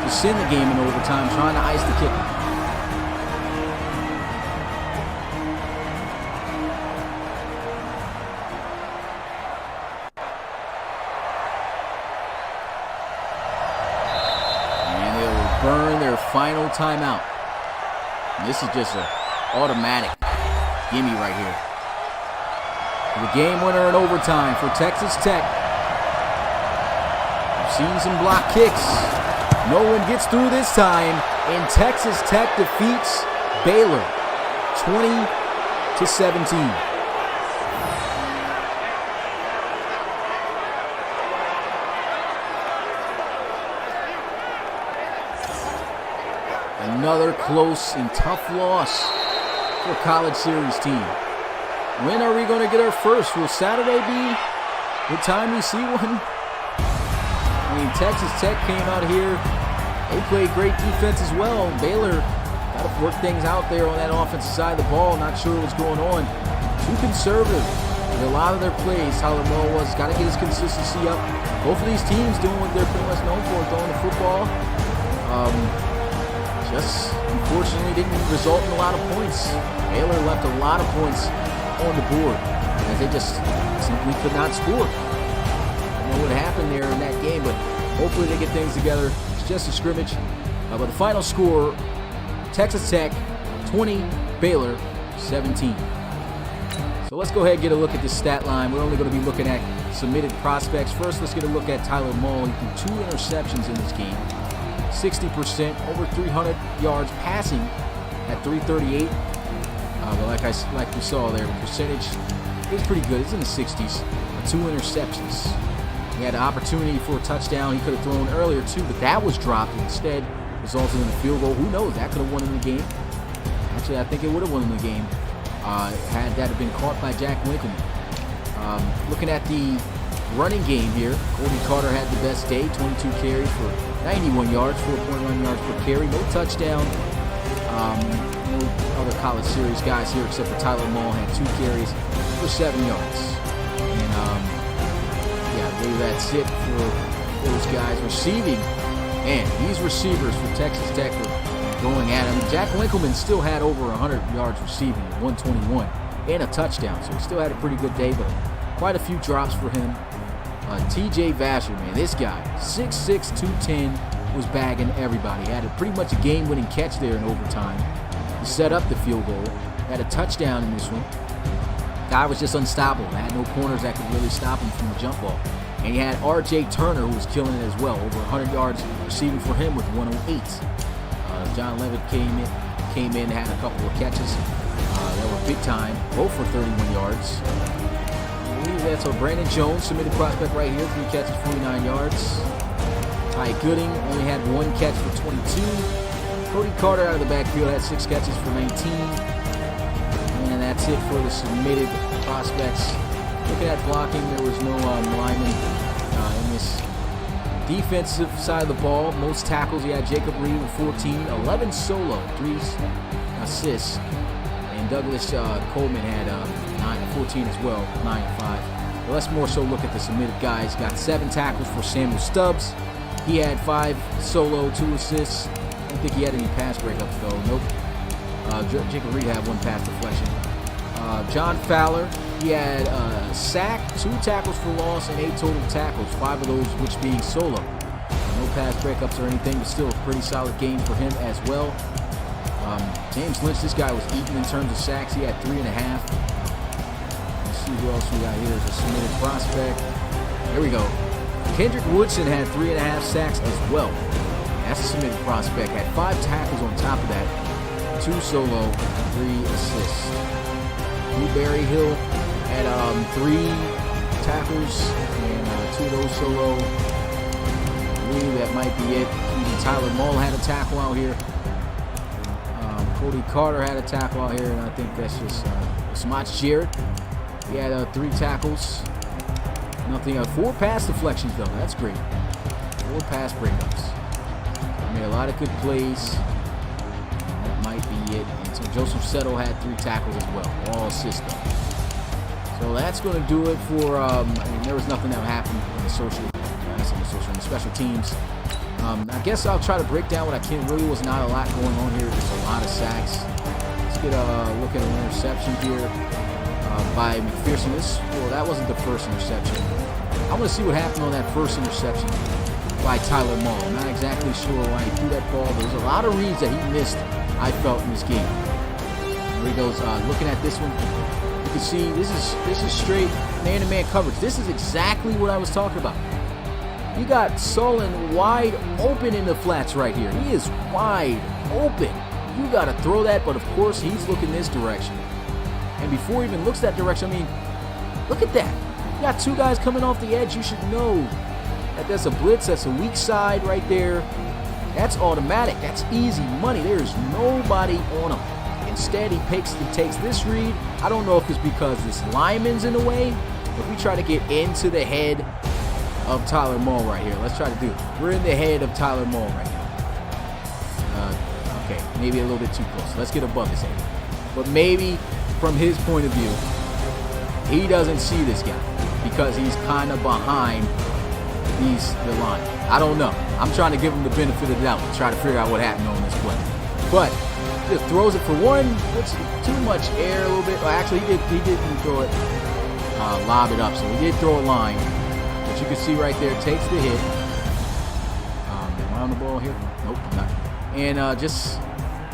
to send the game in overtime, trying to ice the kicker. Burn their final timeout. And this is just an automatic gimme right here. The game winner in overtime for Texas Tech. We've seen some block kicks. No one gets through this time, and Texas Tech defeats Baylor 20-17. Another close and tough loss for a college series team. When are we going to get our first? Will Saturday be the time we see one? I mean, Texas Tech came out here. They played great defense as well. Baylor got to work things out there on that offensive side of the ball. Not sure what's going on. Too conservative with a lot of their plays. Tyler Moore was got to get his consistency up. Both of these teams doing what they're pretty much known for, throwing the football. Just unfortunately didn't result in a lot of points. Baylor left a lot of points on the board as they just simply could not score. I don't know what happened there in that game, but hopefully they get things together. It's just a scrimmage. But the final score, Texas Tech 20, Baylor 17. So let's go ahead and get a look at this stat line. We're only going to be looking at submitted prospects. First, let's get a look at Tyler Moore. He threw 2 interceptions in this game. 60%, over 300 yards passing at 338. But like we saw there, the percentage is pretty good. It's in the 60s. 2 interceptions. He had an opportunity for a touchdown. He could have thrown earlier too, but that was dropped. Instead, resulted in a field goal. Who knows? That could have won him the game. Actually, I think it would have won him the game had that have been caught by Jack Winkleman. Looking at the running game here, Cody Carter had the best day. 22 carries for 91 yards, 4.1 yards per carry. No touchdown. No other college series guys here except for Tyler Moore had 2 carries for 7 yards. And I believe that's it for those guys receiving. And these receivers for Texas Tech were going at him. Jack Winkleman still had over 100 yards receiving, 121, and a touchdown. So he still had a pretty good day, but quite a few drops for him. TJ Vasher, man, this guy, 6'6", 210, was bagging everybody. Had pretty much a game-winning catch there in overtime. He set up the field goal. Had a touchdown in this one. Guy was just unstoppable. Had no corners that could really stop him from the jump ball. And he had R.J. Turner, who was killing it as well. Over 100 yards receiving for him with 108. John Levitt came in, had a couple of catches that were big time, both for 31 yards. I believe that's Brandon Jones, submitted prospect right here, 3 catches, 49 yards. Ty Gooding only had 1 catch for 22. Cody Carter out of the backfield had 6 catches for 19. And that's it for the submitted prospects. Looking at blocking, there was no lineman in this defensive side of the ball. Most tackles, he had Jacob Reed with 14, 11 solo, 3 assists. And Douglas Coleman had 14 as well, 9-5. But let's more so look at the submitted guys. Got 7 tackles for Samuel Stubbs. He had 5 solo, 2 assists. I don't think he had any pass breakups though. Nope. Jacob Reed had 1 pass deflection. John Fowler, he had a sack, 2 tackles for loss, and 8 total tackles, 5 of those which being solo. No pass breakups or anything, but still a pretty solid game for him as well. James Lynch, this guy was eating in terms of sacks. He had 3.5. Let's see who else we got here as a submitted prospect. There we go. Kendrick Woodson had 3.5 sacks as well. That's a submitted prospect. Had 5 tackles on top of that. 2 solo, 3 assists. Blueberry Hill had 3 tackles and 2 of those solo. I believe that might be it. Even Tyler Moore had a tackle out here. Cody Carter had a tackle out here, and I think that's just Samaj Jarrett. He had 3 tackles. Nothing. 4 pass deflections though. That's great. 4 pass breakups. Made a lot of good plays. That might be it. And so Joseph Settle had 3 tackles as well. All assists though. So that's going to do it for. There was nothing that happened in the special teams. I guess I'll try to break down what I can. Really was not a lot going on here. Just a lot of sacks. Let's get a look at an interception here by McPherson. That wasn't the first interception. I want to see what happened on that first interception by Tyler Moore. I'm not exactly sure why he threw that ball. There was a lot of reads that he missed, I felt, in this game. Here he goes. Looking at this one, you can see this is straight man-to-man coverage. This is exactly what I was talking about. You got Solon wide open in the flats right here. He is wide open. You got to throw that, but of course he's looking this direction. And before he even looks that direction, I mean, look at that. You got 2 guys coming off the edge. You should know that that's a blitz. That's a weak side right there. That's automatic. That's easy money. There is nobody on him. Instead, he takes this read. I don't know if it's because this lineman's in the way. If we try to get into the head of Tyler Mull right here, let's try to do it. We're in the head of Tyler Mull right now. Okay, maybe a little bit too close. Let's get above his head. But maybe from his point of view, he doesn't see this guy because he's kind of behind the line. I don't know. I'm trying to give him the benefit of the doubt to try to figure out what happened on this play. But just throws it for one. Puts too much air a little bit. Well, actually, he didn't throw it, lob it up. So he did throw a line. But you can see right there, takes the hit. Am I on the ball here? Nope, I'm not. And just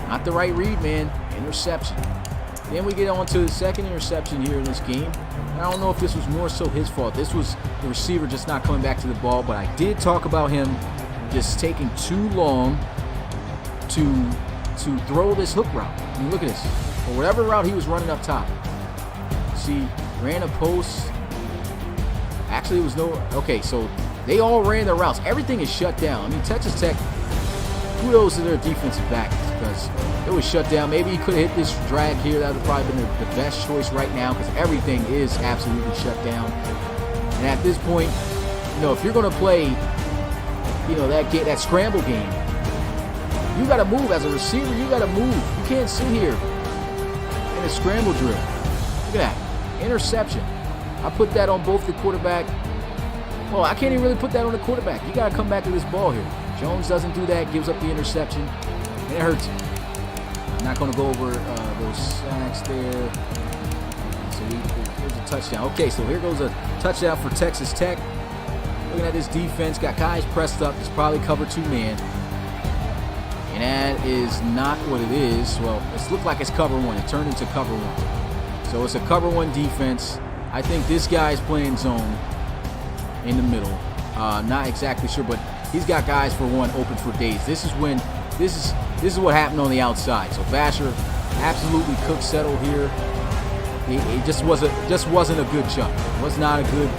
not the right read, man. Interception. Then we get on to the second interception here in this game. And I don't know if this was more so his fault. This was the receiver just not coming back to the ball. But I did talk about him just taking too long to throw this hook route. I mean, look at this. Or whatever route he was running up top. See, ran a post. Actually, it was no... Okay, so they all ran their routes. Everything is shut down. I mean, Texas Tech, kudos to their defensive back because it was shut down. Maybe he could have hit this drag here. That would have probably been the best choice right now because everything is absolutely shut down. And at this point, you know, if you're going to play, you know, that scramble game, you got to move. As a receiver, you got to move. You can't sit here in a scramble drill. Look at that. Interception. I put that on both the quarterback. Well, I can't even really put that on the quarterback. You got to come back to this ball here. Jones doesn't do that, gives up the interception, and it hurts. I'm not going to go over those sacks there. So here's a touchdown. Okay, so here goes a touchdown for Texas Tech. Looking at this defense, got guys pressed up. It's probably cover 2-man. And that is not what it is. Well, it looked like it's cover 1. It turned into cover 1. So it's a cover 1 defense. I think this guy is playing zone in the middle. Not exactly sure, but he's got guys for one open for days. This is what happened on the outside. So Vasher absolutely cooked Settle here. It just wasn't a good chuck. It was not a good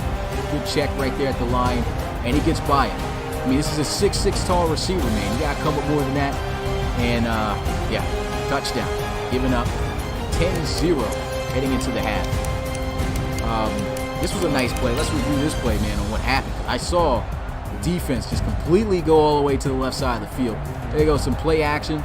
check right there at the line, and he gets by him. I mean, this is a 6'6" tall receiver, man. You got to come up more than that. And, yeah, touchdown. Giving up 10-0 heading into the half. This was a nice play. Let's review this play, man, on what happened. I saw the defense just completely go all the way to the left side of the field. There you go, some play action.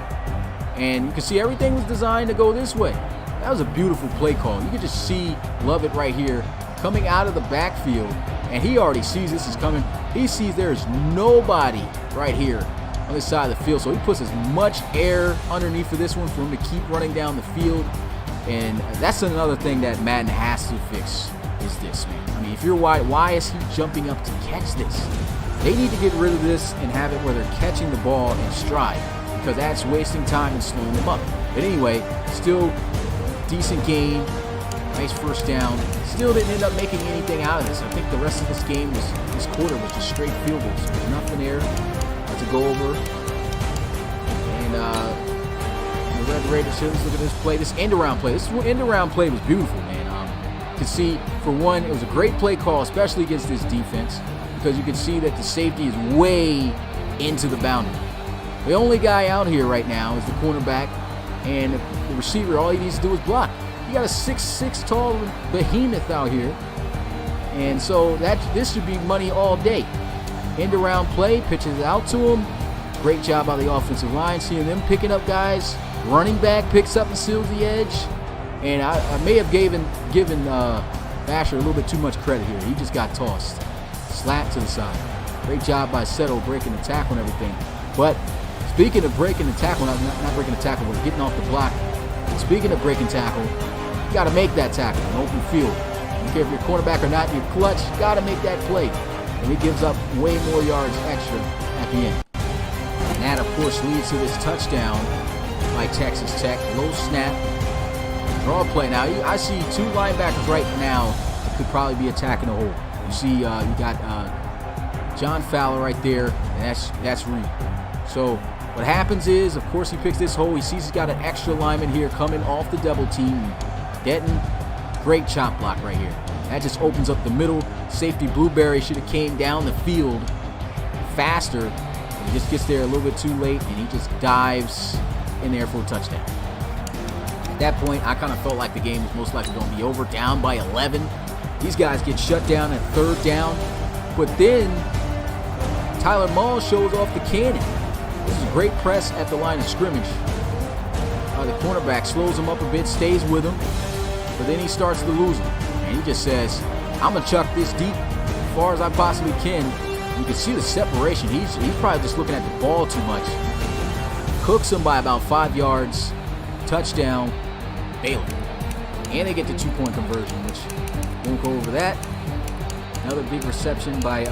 And you can see everything was designed to go this way. That was a beautiful play call. You can just see Lovett right here coming out of the backfield. And he already sees this is coming. He sees there is nobody right here on this side of the field. So he puts as much air underneath for this one for him to keep running down the field. And that's another thing that Madden has to fix is this, man. I mean, if you're wide, why is he jumping up to catch this? They need to get rid of this and have it where they're catching the ball in stride because that's wasting time and slowing them up. But anyway, still decent game. Nice first down. Still didn't end up making anything out of this. I think the rest of this game this quarter was just straight field goals. There's nothing there to go over. And the Red Raiders here, let's look at this play. This end-around play. This end-around play was beautiful, man. You can see, for one, it was a great play call, especially against this defense, because you can see that the safety is way into the boundary. The only guy out here right now is the cornerback, and the receiver, all he needs to do is block. You got a 6'6" tall behemoth out here, and so this should be money all day. End around play, pitches it out to him. Great job by the offensive line, seeing them picking up guys. Running back picks up and seals the edge. And I may have given Vasher a little bit too much credit here. He just got tossed. Slapped to the side. Great job by Settle breaking the tackle and everything. But speaking of breaking the tackle, not breaking the tackle, but getting off the block. Speaking of breaking tackle, you got to make that tackle in open field. I don't care if you're cornerback or not, you're clutch. You got to make that play. And he gives up way more yards extra at the end. And that, of course, leads to this touchdown by Texas Tech. Low snap. Draw play. Now, I see two linebackers right now that could probably be attacking the hole. You see, you got John Fowler right there, and that's Reed. So what happens is, of course, he picks this hole. He sees he's got an extra lineman here coming off the double team. Denton, great chop block right here. That just opens up the middle. Safety Blueberry should have came down the field faster. He just gets there a little bit too late, and he just dives in there for a touchdown. that point, I kind of felt like the game was most likely going to be over, down by 11. These guys get shut down at 3rd down. But then Tyler Mull shows off the cannon. This is a great press at the line of scrimmage. The cornerback slows him up a bit, stays with him, but then he starts to lose him. And he just says, I'm going to chuck this deep as far as I possibly can. You can see the separation. He's probably just looking at the ball too much. Cooks him by about 5 yards. Touchdown, Baylor. And they get the 2-point conversion, which won't go over that. Another big reception by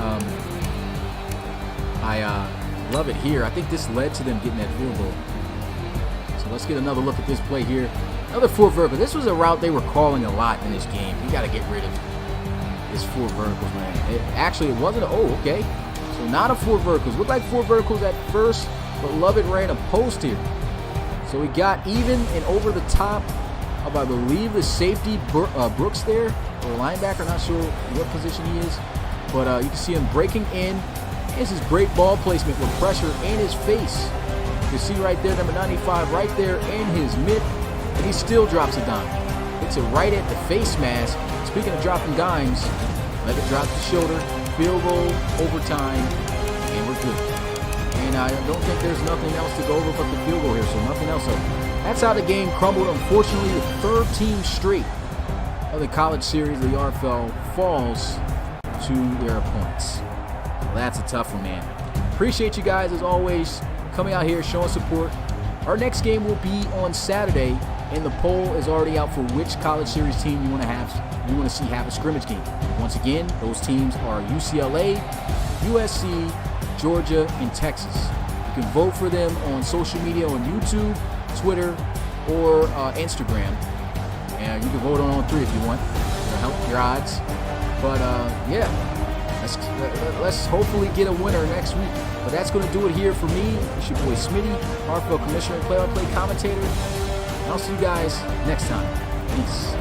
Lovett here. I think this led to them getting that field goal. So let's get another look at this play here. Another 4 verticals. This was a route they were calling a lot in this game. You got to get rid of this 4 verticals, man. It wasn't. Okay. So not a 4 verticals. Looked like 4 verticals at first, but Lovett ran a post here. So he got even and over the top of, I believe, the safety Brooks there, or linebacker. Not sure what position he is, but you can see him breaking in. This is great ball placement with pressure in his face. You can see right there, number 95 right there in his mid, and he still drops a dime. Hits it right at the face mask. Speaking of dropping dimes, let it drop the shoulder, field goal, overtime, and we're good. And I don't think there's nothing else to go over but the field goal here, so nothing else. That's how the game crumbled. Unfortunately, the 3rd team straight of the college series, the RFL, falls to their opponents. Well, that's a tough one, man. Appreciate you guys, as always, coming out here, showing support. Our next game will be on Saturday, and the poll is already out for which college series team you want to see have a scrimmage game. Once again, those teams are UCLA, USC, Georgia, and Texas. You can vote for them on social media, on YouTube, Twitter, or Instagram. And you can vote on all 3 if you want. It'll help your odds. But yeah. Let's hopefully get a winner next week. But that's going to do it here for me. It's your boy Smitty, RFL Commissioner and play-by-play commentator. And I'll see you guys next time. Peace.